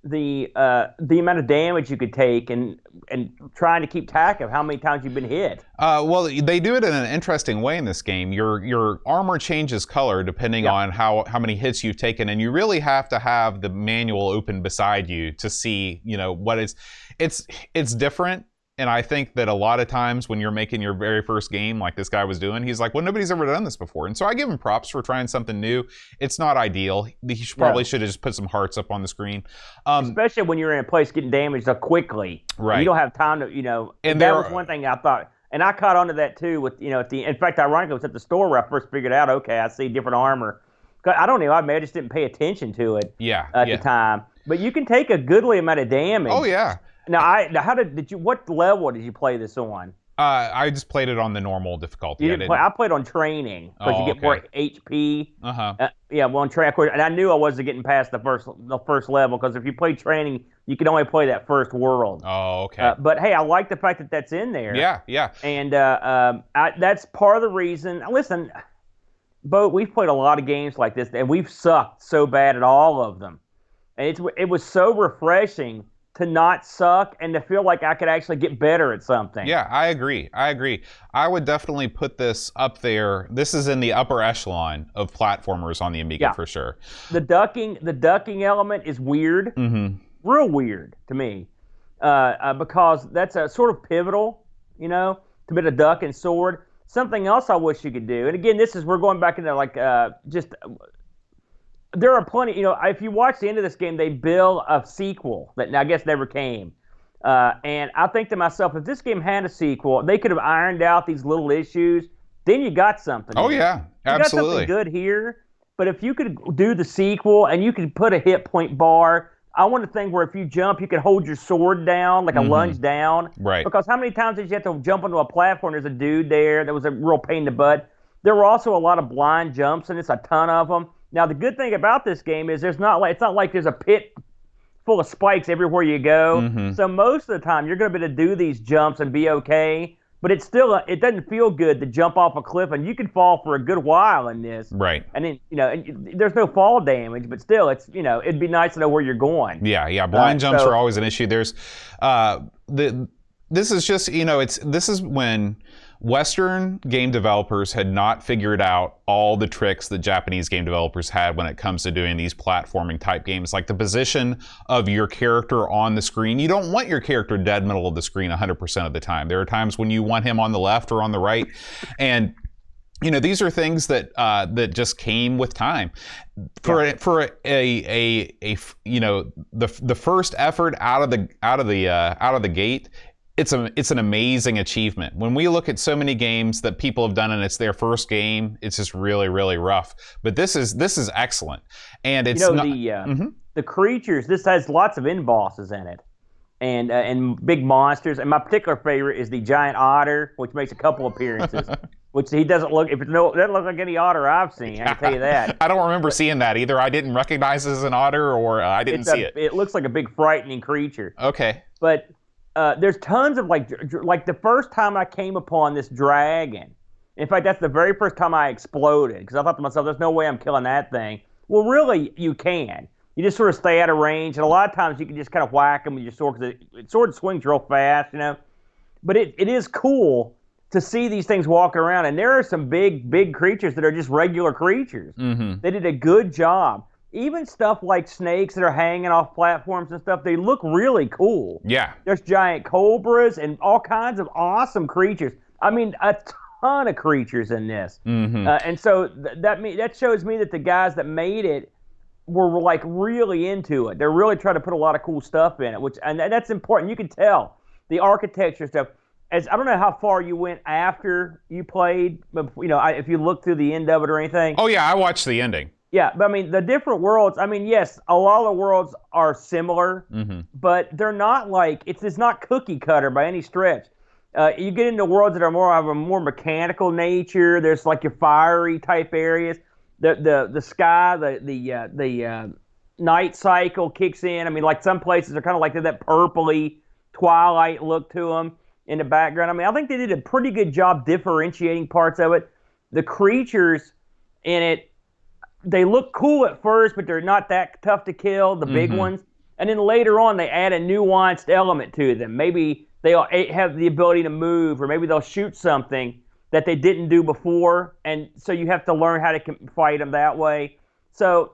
the amount of damage you could take and trying to keep track of how many times you've been hit? Well, they do it in an interesting way in this game. Your armor changes color depending on how many hits you've taken, and you really have to have the manual open beside you to see, what it's different. And I think that a lot of times when you're making your very first game, like this guy was doing, he's like, well, nobody's ever done this before. And so I give him props for trying something new. It's not ideal. He probably should have just put some hearts up on the screen. Especially when you're in a place getting damaged so quickly. Right. You don't have time to, and that was one thing I thought. And I caught onto that too with, in fact, ironically, it was at the store where I first figured out, okay, I see different armor. I don't know, I just didn't pay attention to it at the time. But you can take a goodly amount of damage. Oh yeah. Now, what level did you play this on? I just played it on the normal difficulty. You didn't play. I played on training because you get more HP. Yeah, well, on training, of course, and I knew I wasn't getting past the first level because if you play training, you can only play that first world. Oh, okay. But hey, I like the fact that that's in there. Yeah. And that's part of the reason. Listen, Bo, we've played a lot of games like this, and we've sucked so bad at all of them. And it was so refreshing to not suck and to feel like I could actually get better at something. Yeah, I agree. I would definitely put this up there. This is in the upper echelon of platformers on the Amiga for sure. The ducking element is weird, real weird to me, because that's a sort of pivotal, to be a duck and sword. Something else I wish you could do, and again, we're going back into there are plenty, if you watch the end of this game, they build a sequel that I guess never came. And I think to myself, if this game had a sequel, they could have ironed out these little issues. Then you got something. Oh, yeah, absolutely. You got something good here. But if you could do the sequel and you could put a hit point bar, I want a thing where if you jump, you could hold your sword down, like a lunge down. Right. Because how many times did you have to jump onto a platform? There's a dude there that was a real pain in the butt. There were also a lot of blind jumps, and it's a ton of them. Now, the good thing about this game is it's not like there's a pit full of spikes everywhere you go. So most of the time, you're going to be able to do these jumps and be okay. But it doesn't feel good to jump off a cliff, and you can fall for a good while in this. Right. And then, there's no fall damage, but still, it'd be nice to know where you're going. Yeah. Blind jumps are always an issue. There's, this is just, this is when Western game developers had not figured out all the tricks that Japanese game developers had when it comes to doing these platforming type games, like the position of your character on the screen. You don't want your character dead middle of the screen 100% of the time. There are times when you want him on the left or on the right, and these are things that that just came with time. For the first effort out of the gate. It's an amazing achievement. When we look at so many games that people have done and it's their first game, it's just really, really rough. But this is excellent, and it's the creatures. This has lots of end bosses in it, and big monsters. And my particular favorite is the giant otter, which makes a couple appearances. Which he doesn't look. Doesn't look like any otter I've seen. I can tell you that. I don't remember seeing that either. I didn't recognize it as an otter, or I didn't see it. It looks like a big frightening creature. Okay, but. There's tons of like the first time I came upon this dragon. In fact, that's the very first time I exploded because I thought to myself, "There's no way I'm killing that thing." Well, really, you can. You just sort of stay out of range, and a lot of times you can just kind of whack them with your sword because the sword swings real fast, But it is cool to see these things walk around, and there are some big creatures that are just regular creatures. They did a good job. Even stuff like snakes that are hanging off platforms and stuff, they look really cool. Yeah. There's giant cobras and all kinds of awesome creatures. I mean, a ton of creatures in this. And so that shows me that the guys that made it were like really into it. They're really trying to put a lot of cool stuff in it, and that's important. You can tell the architecture stuff. I don't know how far you went after you played, but if you look through the end of it or anything. Oh yeah, I watched the ending. Yeah, but I mean, the different worlds, yes, a lot of the worlds are similar, but they're not like, it's not cookie cutter by any stretch. You get into worlds that are have a more mechanical nature. There's like your fiery type areas. The sky, the night cycle kicks in. Like some places are kind of like that purpley twilight look to them in the background. I think they did a pretty good job differentiating parts of it. The creatures in it, they look cool at first, but they're not that tough to kill, the big ones. And then later on, they add a nuanced element to them. Maybe they'll have the ability to move, or maybe they'll shoot something that they didn't do before. And so you have to learn how to fight them that way. So,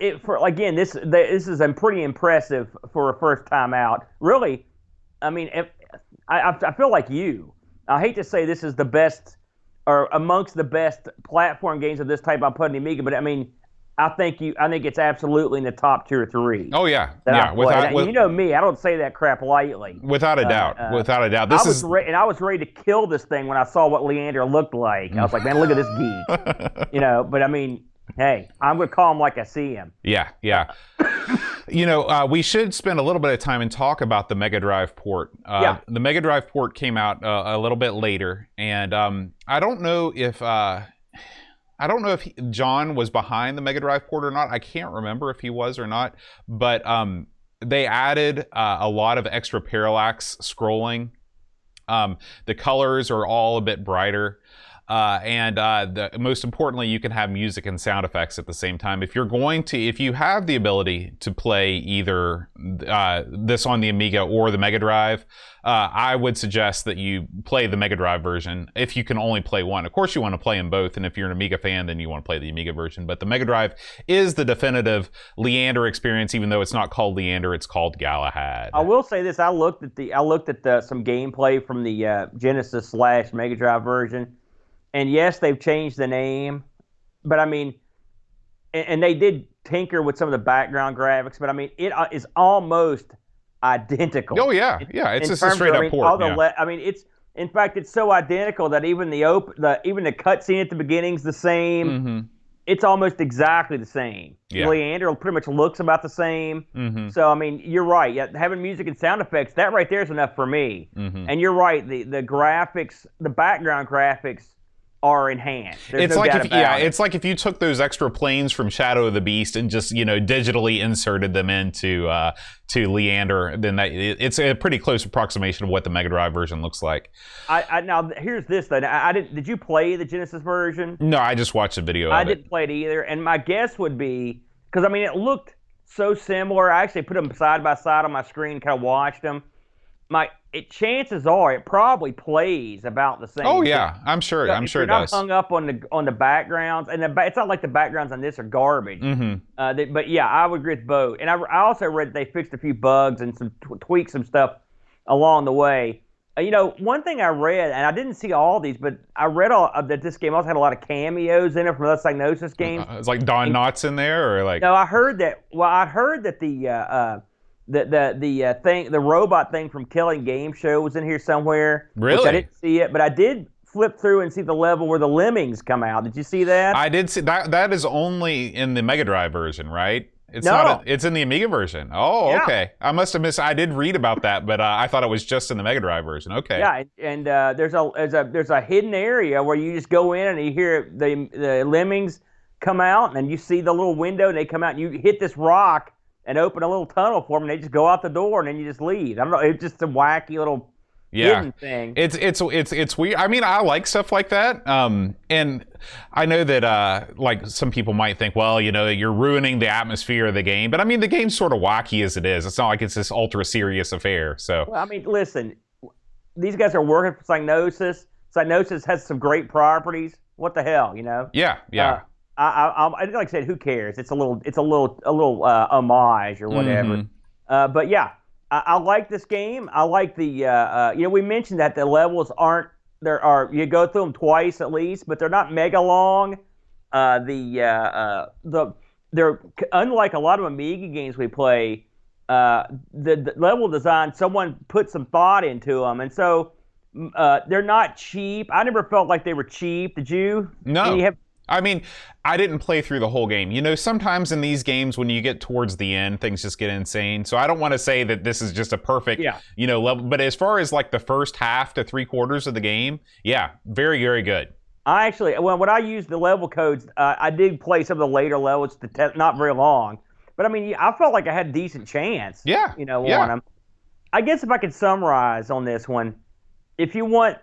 this is pretty impressive for a first time out. Really, I feel like you. I hate to say this is the best or amongst the best platform games of this type I put in the Amiga, but I think it's absolutely in the top 2 or 3. Oh yeah, you know me, I don't say that crap lightly. Without a doubt, without a doubt. I was ready to kill this thing when I saw what Leander looked like. I was like, man, look at this geek, But hey, I'm gonna call him like I see him. Yeah. We should spend a little bit of time and talk about the Mega Drive port. The Mega Drive port came out a little bit later, and I don't know if John was behind the Mega Drive port or not. I can't remember if he was or not, but they added a lot of extra parallax scrolling. The colors are all a bit brighter. Most importantly, you can have music and sound effects at the same time. If you have the ability to play either this on the Amiga or the Mega Drive, I would suggest that you play the Mega Drive version if you can only play one. Of course, you want to play them both, and if you're an Amiga fan, then you want to play the Amiga version. But the Mega Drive is the definitive Leander experience, even though it's not called Leander, it's called Galahad. I will say this: I looked at some gameplay from the Genesis / Mega Drive version. And yes, they've changed the name, but I mean, and they did tinker with some of the background graphics, but I mean, it is almost identical. Oh yeah, it's just a straight up port. In fact, it's so identical that even the cutscene at the beginning's the same. Mm-hmm. It's almost exactly the same. Yeah. Leander pretty much looks about the same. Mm-hmm. So I mean, you're right. Yeah, having music and sound effects, that right there is enough for me. Mm-hmm. And you're right. The graphics, the background graphics, are enhanced. It's like if you took those extra planes from Shadow of the Beast and just digitally inserted them into to Leander, then it's a pretty close approximation of what the Mega Drive version looks like. Now here's this though. Did you play the Genesis version? No, I just watched a video. I didn't play it either, and my guess would be because I mean it looked so similar. I actually put them side by side on my screen, kind of watched them. Chances are it probably plays about the same. Oh yeah, I'm sure. I'm sure it does. You're not hung up on the backgrounds, and it's not like the backgrounds on this are garbage. Mm-hmm. But yeah, I would agree with both. And I also read that they fixed a few bugs and some tweaked some stuff along the way. One thing I read, and I didn't see all these, but I read that this game also had a lot of cameos in it from other Psygnosis games. It's like Don Knotts in there, or like. No, I heard that. Well, I heard that the robot thing from Killing Game Show was in here somewhere. Really? Which I didn't see it, but I did flip through and see the level where the lemmings come out. Did you see that? I did see that. That is only in the Mega Drive version, right? It's no. not. It's in the Amiga version. Oh, yeah. Okay. I must have missed. I did read about that, but I thought it was just in the Mega Drive version. Okay. Yeah, and there's a hidden area where you just go in and you hear the lemmings come out, and then you see the little window, and they come out, and you hit this rock and open a little tunnel for them, and they just go out the door, and then you just leave. I don't know. It's just a wacky little hidden thing. It's weird. I mean, I like stuff like that. And I know that like some people might think, well, you're ruining the atmosphere of the game. But I mean, the game's sort of wacky as it is. It's not like it's this ultra serious affair. So well, I mean, listen, these guys are working for Psygnosis. Psygnosis has some great properties. What the hell, Yeah. I like I said, who cares? It's a little homage or whatever. Mm-hmm. But yeah, I like this game. I like the we mentioned that the levels aren't you go through them twice at least, but they're not mega long. They're unlike a lot of Amiga games we play. The level design, someone put some thought into them, and so they're not cheap. I never felt like they were cheap. Did you? No. I mean, I didn't play through the whole game. sometimes in these games, when you get towards the end, things just get insane. So I don't want to say that this is just a perfect, level. But as far as like the first half to 3/4 of the game, yeah, very, very good. When I used the level codes, I did play some of the later levels, not very long. But I mean, I felt like I had a decent chance. On them. I guess if I could summarize on this one, if you want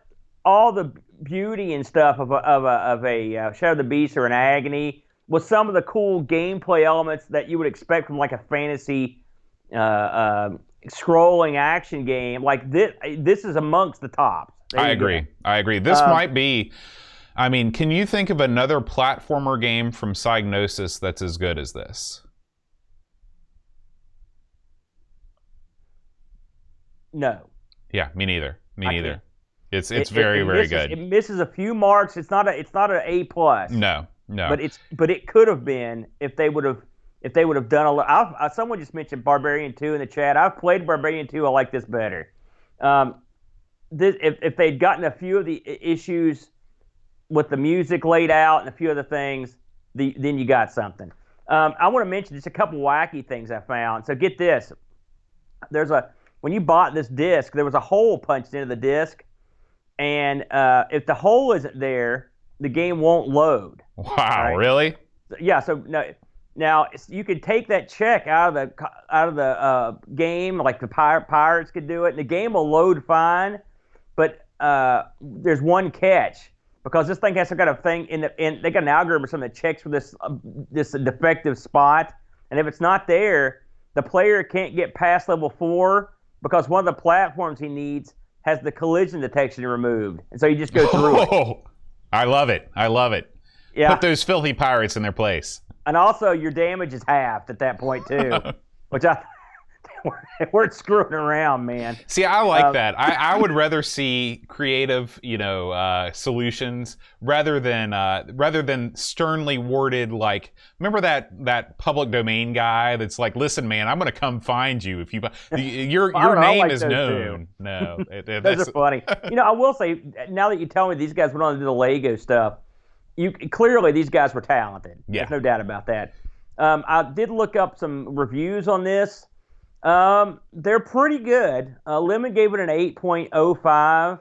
all the beauty and stuff of a Shadow of the Beast or an Agony with some of the cool gameplay elements that you would expect from like a fantasy scrolling action game, like this is amongst the tops. I agree. This might be. I mean, can you think of another platformer game from Psygnosis that's as good as this? No. Yeah, me neither. It's very, very good. It misses a few marks. It's not an A+. No. But it could have been if they would have done a lot. Someone just mentioned Barbarian 2 in the chat. I've played Barbarian 2. I like this better. If they'd gotten a few of the issues with the music laid out and a few other things, then you got something. I want to mention just a couple wacky things I found. So get this. When you bought this disc, there was a hole punched into the disc, and if the hole isn't there, the game won't load. Wow, right? really? Yeah. So now you could take that check out of the game, like the pirates could do it, and the game will load fine. But there's one catch. Because this thing has some kind of thing they got an algorithm or something that checks for this defective spot, and if it's not there, the player can't get past level 4 because one of the platforms he needs has the collision detection removed, and so you just go through it. I love it. I love it. Yeah. Put those filthy pirates in their place. And also, your damage is halved at that point too, which we're screwing around, man. See, I like that. I would rather see creative, solutions rather than sternly worded. Like, remember that public domain guy that's like, "Listen, man, I'm going to come find you if your name is known." No, those are funny. I will say, now that you tell me these guys went on to do the Lego stuff, clearly these guys were talented. Yeah. There's no doubt about that. I did look up some reviews on this. They're pretty good. Lemon gave it an 8.05.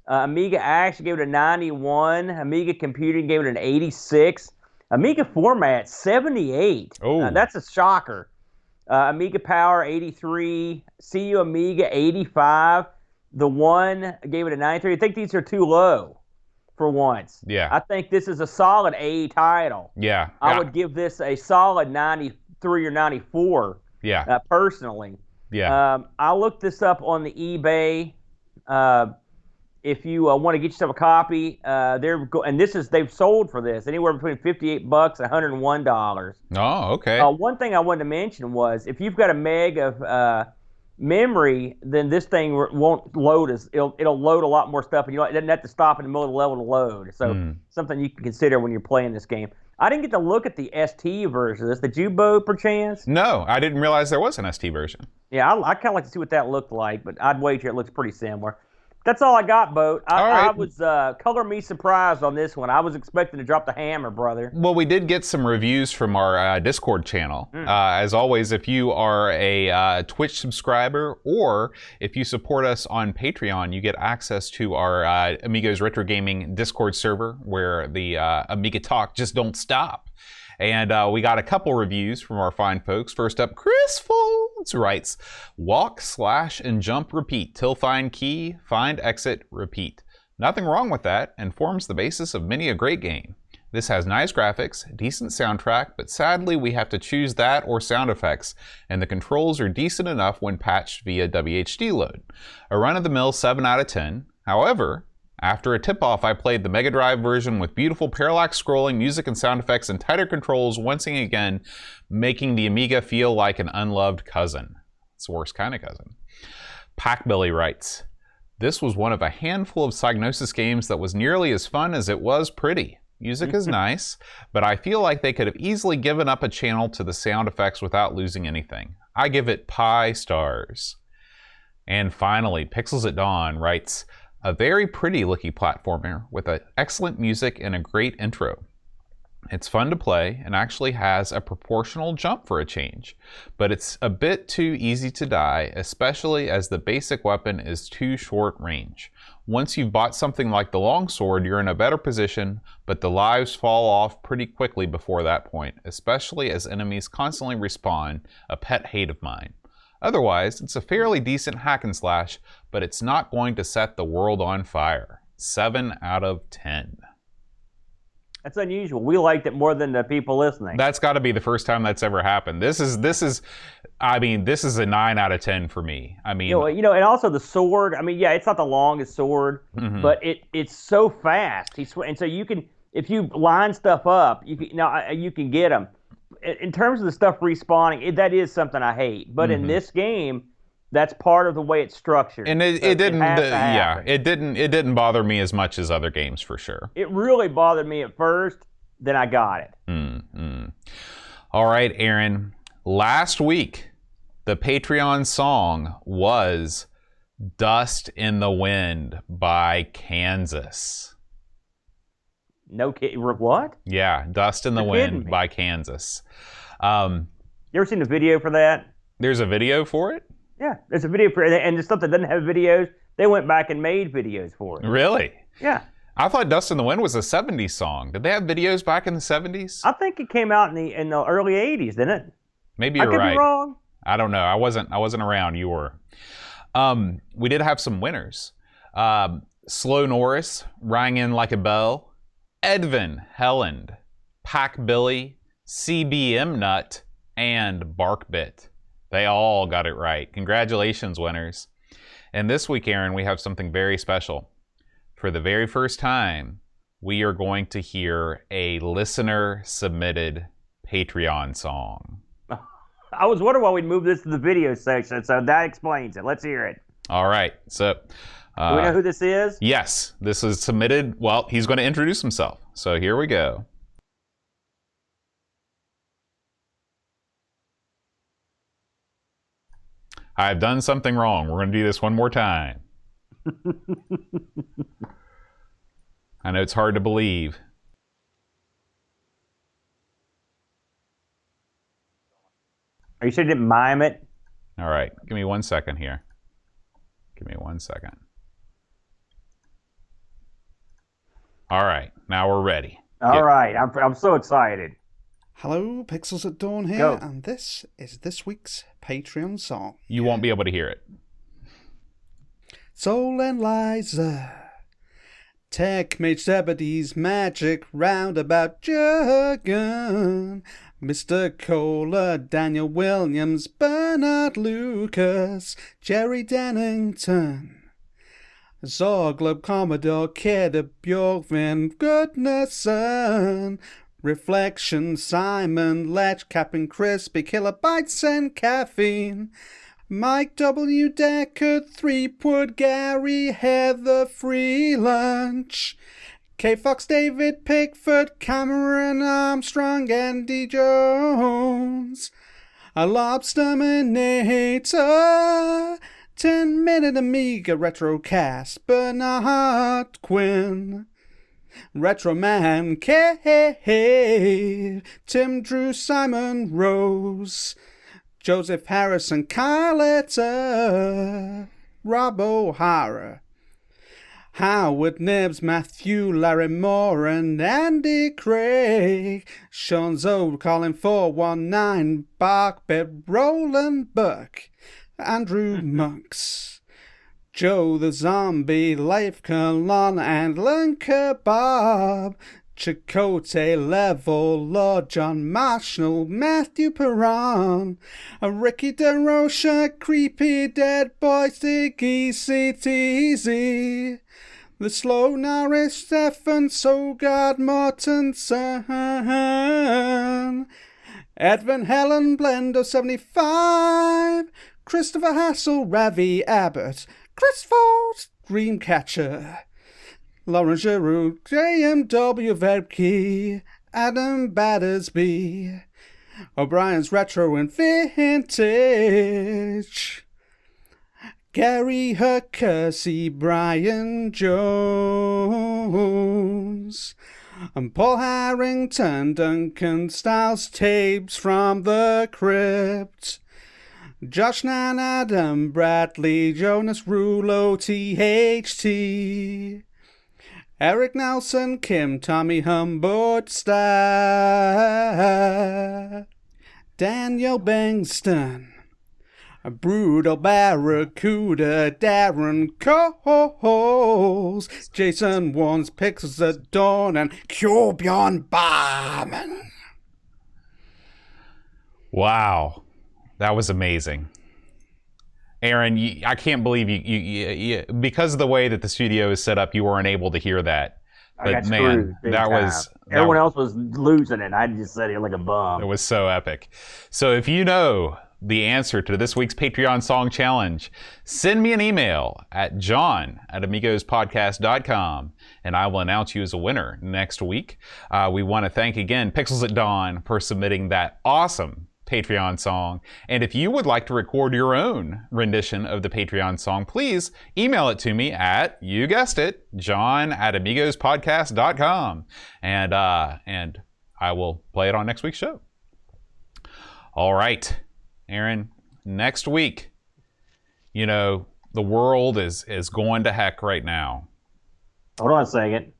Amiga Action gave it a 91. Amiga Computing gave it an 86. Amiga Format 78. Oh, that's a shocker. Amiga Power 83. CU Amiga 85. The One gave it a 93. I think these are too low for once. Yeah. I think this is a solid A title. Yeah. I would give this a solid 93 or 94. Yeah. Personally. Yeah. I looked this up on the eBay. If you want to get yourself a copy, they've sold for this anywhere between $58 and $101. Oh, okay. One thing I wanted to mention was if you've got a meg of memory, then this thing won't load it'll load a lot more stuff, and it doesn't have to stop in the middle of the level to load. So something you can consider when you're playing this game. I didn't get to look at the ST version of this. Did you, Bo, perchance? No, I didn't realize there was an ST version. Yeah, I kind of like to see what that looked like, but I'd wager it looks pretty similar. That's all I got, Bo. I was color me surprised on this one. I was expecting to drop the hammer, brother. Well, we did get some reviews from our Discord channel. As always, if you are a Twitch subscriber or if you support us on Patreon, you get access to our Amigos Retro Gaming Discord server where the Amiga talk just don't stop. And we got a couple reviews from our fine folks. First up, Chris Folds writes, walk, slash, and jump, repeat, till find key, find, exit, repeat. Nothing wrong with that, and forms the basis of many a great game. This has nice graphics, decent soundtrack, but sadly we have to choose that or sound effects, and the controls are decent enough when patched via WHD load. A run-of-the-mill 7 out of 10. However, after a tip-off, I played the Mega Drive version with beautiful parallax scrolling, music and sound effects, and tighter controls, once again making the Amiga feel like an unloved cousin. It's the worst kind of cousin. Packbelly writes, this was one of a handful of Psygnosis games that was nearly as fun as it was pretty. Music is nice, but I feel like they could have easily given up a channel to the sound effects without losing anything. I give it pi stars. And finally, Pixels at Dawn writes, a very pretty looking platformer with excellent music and a great intro. It's fun to play and actually has a proportional jump for a change, but it's a bit too easy to die, especially as the basic weapon is too short range. Once you've bought something like the longsword, you're in a better position, but the lives fall off pretty quickly before that point, especially as enemies constantly respawn, a pet hate of mine. Otherwise, it's a fairly decent hack and slash, but it's not going to set the world on fire. 7 out of 10. That's unusual. We liked it more than the people listening. That's got to be the first time that's ever happened. This is a 9 out of 10 for me. I mean, and also the sword. I mean, yeah, it's not the longest sword, but it's so fast. And so you can, if you line stuff up, you can get them. In terms of the stuff respawning, that is something I hate. But in this game, that's part of the way it's structured. And it didn't bother me as much as other games for sure. It really bothered me at first, then I got it. All right, Aaron. Last week, the Patreon song was "Dust in the Wind" by Kansas. No kidding. What? Yeah, "Dust in the Wind" by Kansas. You ever seen the video for that? There's a video for it? Yeah, there's a video for it, and the stuff that doesn't have videos, they went back and made videos for it. Really? Yeah. I thought Dust in the Wind was a 70s song. Did they have videos back in the 70s? I think it came out in the early 80s, didn't it? Maybe you're right. I could be wrong. I don't know. I wasn't around. You were. We did have some winners. Slow Norris rang in like a bell. Edvin Helland, Pack Billy, CBM Nut, and Barkbit. They all got it right. Congratulations, winners. And this week, Aaron, we have something very special. For the very first time, we are going to hear a listener-submitted Patreon song. I was wondering why we'd move this to the video section, so that explains it. Let's hear it. All right. So, do we know who this is? Yes. This is submitted. Well, he's going to introduce himself. So here we go. I've done something wrong. We're going to do this one more time. I know it's hard to believe. Are you sure you didn't mime it? All right. Give me 1 second here. Give me 1 second. All right. Now we're ready. All right. I'm so excited. Hello, Pixels at Dawn here, Go. and this is this week's Patreon song. You won't be able to hear it. Soul and Liza, Tech Mage Zebedee's magic roundabout jargon, Mr. Kohler, Daniel Williams, Bernard Lucas, Jerry Dennington, Zorglobe, Commodore, Kid, Bjorkvin, Goodnesson, Reflection, Simon, Letch, Captain Crispy, Kilobytes and Caffeine, Mike W. Deckard, Threepwood, Gary, Heather, Free Lunch, K. Fox, David Pickford, Cameron Armstrong, Andy Jones, a Lobsterminator, 10-minute Amiga Retrocast, Bernard Quinn, Retro Man Cave, Tim Drew, Simon Rose, Joseph Harrison, Carletta, Rob O'Hara, Howard Nibbs, Matthew, Larry Moore, and Andy Craig, Sean Zoe, Colin 419, Barkbit, Roland Buck, Andrew Monks, Joe the Zombie, Leif Kalon, and Len Kebab, Chakotay Level, Lord John Marshall, Matthew Perron, Ricky DeRocha, Creepy Dead Boy, Sticky CTZ, the Slow Norris, Stefan Sogard, Mortensen, Edvin Helen, Blendo 75, Christopher Hassel, Ravi Abbott, Chris Foles, Dreamcatcher, Lauren Giroux, JMW Vebke, Adam Battersby, O'Brien's Retro and Vintage, Gary Huckasey, Brian Jones, and Paul Harrington, Duncan Styles, Tapes from the Crypt, Josh Nan, Adam Bradley, Jonas Rulo, THT, Eric Nelson, Kim, Tommy Humboldt, Star, Daniel Bengston, Brutal Barracuda, Darren Coles, Jason Warnes, Pixels at Dawn, and Kjobjorn Barman. Wow. That was amazing. Aaron, I can't believe you because of the way that the studio is set up, you weren't able to hear that. I got screwed big time. Everyone else was losing it. I just sat here like a bum. It was so epic. So if you know the answer to this week's Patreon Song Challenge, send me an email at john@amigospodcast.com, and I will announce you as a winner next week. We want to thank again Pixels at Dawn for submitting that awesome Patreon song. And if you would like to record your own rendition of the Patreon song, please email it to me at, you guessed it, john@amigospodcast.com. And I will play it on next week's show. All right, Aaron, next week, you know, the world is going to heck right now. Hold on a second.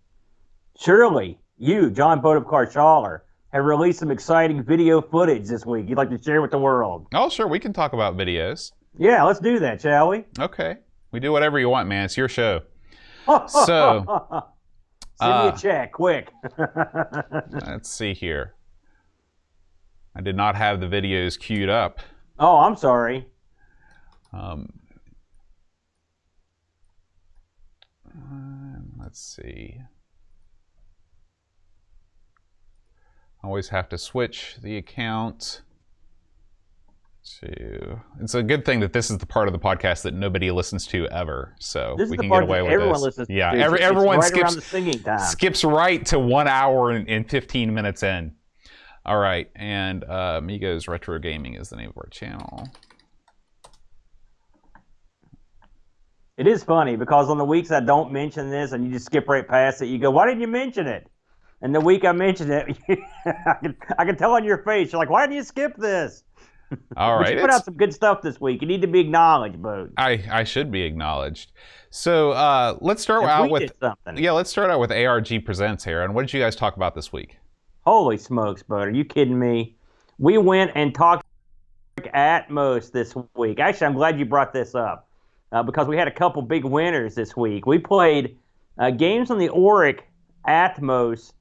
Surely you, John Bodepcar-Schaller, have released some exciting video footage this week you'd like to share with the world. Oh, sure, we can talk about videos. Yeah, let's do that, shall we? Okay. We do whatever you want, man. It's your show. So, send me a check, quick. let's see here. I did not have the videos queued up. Oh, I'm sorry. Let's see. I always have to switch the account to. It's a good thing that this is the part of the podcast that nobody listens to ever, so This we is the can part get away that with everyone this. listens Yeah, to. everyone right skips around the singing time. skips right to 1 hour and 15 minutes in. All right, and Amigos Retro Gaming is the name of our channel. It is funny because on the weeks I don't mention this and you just skip right past it, you go, "Why didn't you mention it?" And the week I mentioned it, I can tell on your face, you're like, "Why didn't you skip this?" All right, you put out some good stuff this week. You need to be acknowledged, Bo. I should be acknowledged. So let's start out with let's start out with ARG Presents here. And what did you guys talk about this week? Holy smokes, Bo! Are you kidding me? We went and talked Atmos this week. Actually, I'm glad you brought this up because we had a couple big winners this week. We played games on the Auric Atmos,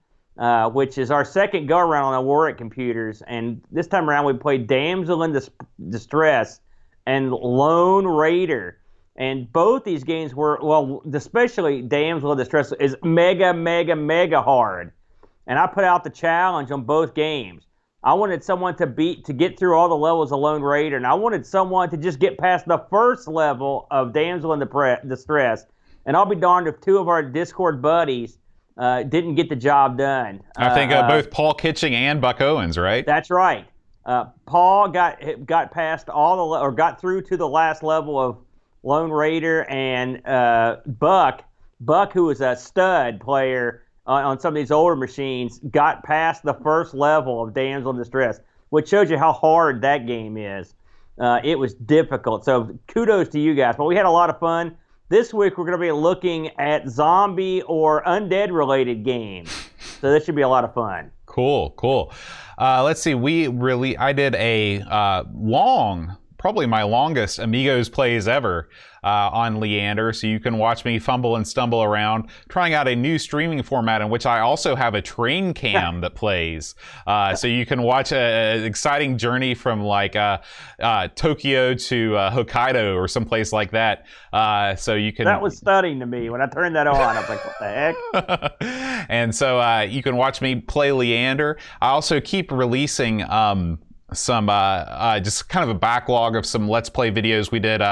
which is our second go around on the Auric computers, and this time around we played Damsel in Distress and Lone Raider. And both these games were, well, especially Damsel in Distress is mega, mega, mega hard. And I put out the challenge on both games. I wanted someone to get through all the levels of Lone Raider, and I wanted someone to just get past the first level of Damsel in Distress. And I'll be darned if two of our Discord buddies didn't get the job done. I think both Paul Kitching and Buck Owens, right? That's right. Paul got past got through to the last level of Lone Raider, and Buck, who was a stud player on some of these older machines, got past the first level of Damsel in Distress, which shows you how hard that game is. It was difficult, so kudos to you guys. But we had a lot of fun. This week we're going to be looking at zombie or undead-related games, so this should be a lot of fun. Cool. Let's see. I did a probably my longest Amigos plays ever on Leander, so you can watch me fumble and stumble around trying out a new streaming format in which I also have a train cam that plays, so you can watch an exciting journey from like Tokyo to Hokkaido or someplace like that, so you can. That was stunning to me when I turned that on. I was like, what the heck? And so you can watch me play Leander. I also keep releasing some just kind of a backlog of some Let's Play videos. We did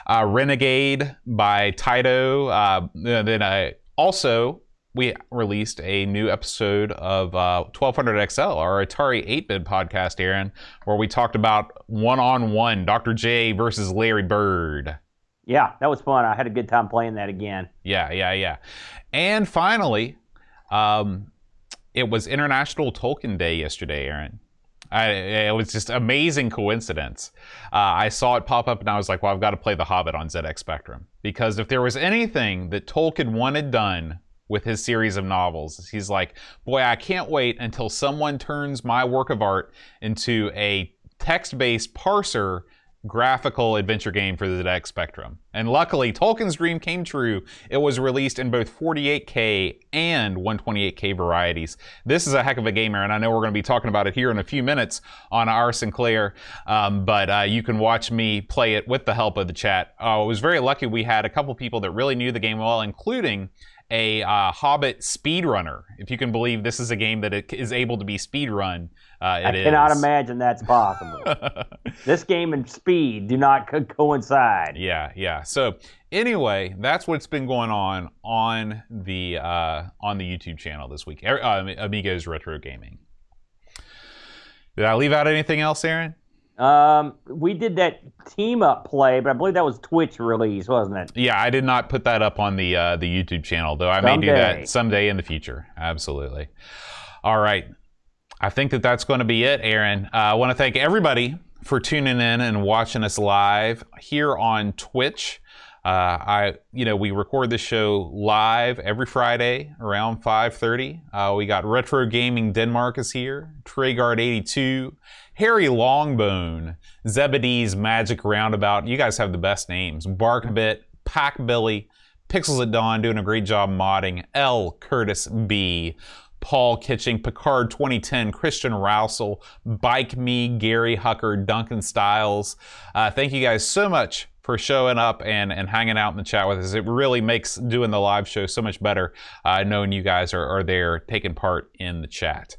Renegade by Taito. Then also we released a new episode of 1200 XL, our Atari 8-bit podcast, Aaron, where we talked about one-on-one Dr. J versus Larry Bird. Yeah, that was fun. I had a good time playing that again. Yeah. And finally, it was International Tolkien Day yesterday, Aaron. It was just amazing coincidence. I saw it pop up and I was like, well, I've got to play The Hobbit on ZX Spectrum. Because if there was anything that Tolkien wanted done with his series of novels, he's like, boy, I can't wait until someone turns my work of art into a text-based parser graphical adventure game for the ZX Spectrum. And luckily, Tolkien's dream came true. It was released in both 48K and 128K varieties. This is a heck of a game, and I know we're going to be talking about it here in a few minutes on our Sinclair, but you can watch me play it with the help of the chat. I was very lucky we had a couple people that really knew the game well, including a Hobbit speedrunner. If you can believe this is a game that it is able to be speedrun, I cannot imagine that's possible. This game and speed do not coincide. Yeah. So anyway, that's what's been going on the YouTube channel this week. Amigos Retro Gaming. Did I leave out anything else, Aaron? We did that team up play, but I believe that was Twitch release, wasn't it? Yeah, I did not put that up on the YouTube channel, though I may do that someday in the future. Absolutely. All right. I think that's going to be it, Aaron. I want to thank everybody for tuning in and watching us live here on Twitch. We record this show live every Friday around 5:30. We got Retro Gaming Denmark is here, Traegard82, Harry Longbone, Zebedee's Magic Roundabout. You guys have the best names. Barkbit, Pack Billy, Pixels at Dawn doing a great job modding, L. Curtis B, Paul Kitching, Picard 2010, Christian Rousel, Bike Me, Gary Hucker, Duncan Styles. Thank you guys so much for showing up and hanging out in the chat with us. It really makes doing the live show so much better, knowing you guys are there taking part in the chat.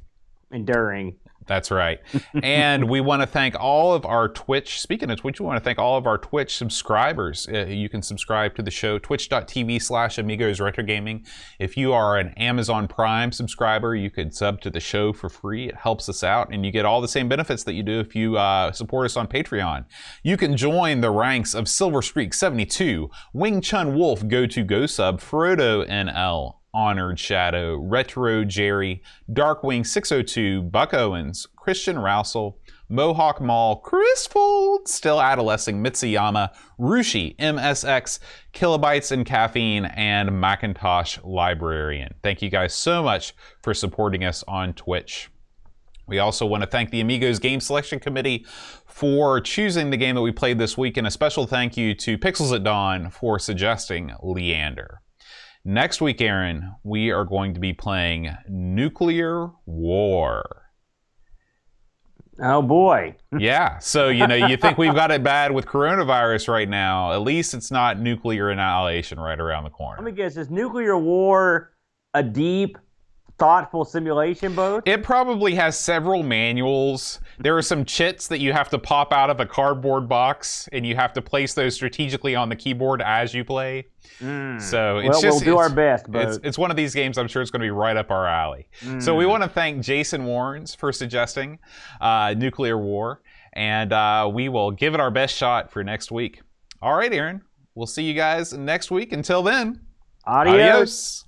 Enduring. That's right. And we want to thank all of our Twitch, speaking of Twitch, we want to thank all of our Twitch subscribers. You can subscribe to the show, twitch.tv/Amigos Retro Gaming. If you are an Amazon Prime subscriber, you could sub to the show for free. It helps us out, and you get all the same benefits that you do if you support us on Patreon. You can join the ranks of Silver Streak 72, Wing Chun Wolf, Go Sub, Frodo NL, Honored Shadow, Retro Jerry, Darkwing 602, Buck Owens, Christian Rousel, Mohawk Mall, Chris Fold, Still Adolescing, Mitsuyama, Rushi, MSX, Kilobytes and Caffeine, and Macintosh Librarian. Thank you guys so much for supporting us on Twitch. We also want to thank the Amigos Game Selection Committee for choosing the game that we played this week, and a special thank you to Pixels at Dawn for suggesting Leander. Next week, Aaron, we are going to be playing Nuclear War. Oh, boy. Yeah, so, you think we've got it bad with coronavirus right now. At least it's not nuclear annihilation right around the corner. Let me guess, is Nuclear War a deep, thoughtful simulation boat? It probably has several manuals. There are some chits that you have to pop out of a cardboard box, and you have to place those strategically on the keyboard as you play. So we'll do our best, but it's one of these games I'm sure it's going to be right up our alley. So we want to thank Jason Warrens for suggesting Nuclear War, and we will give it our best shot for next week. All right, Aaron, we'll see you guys next week. Until then, adios.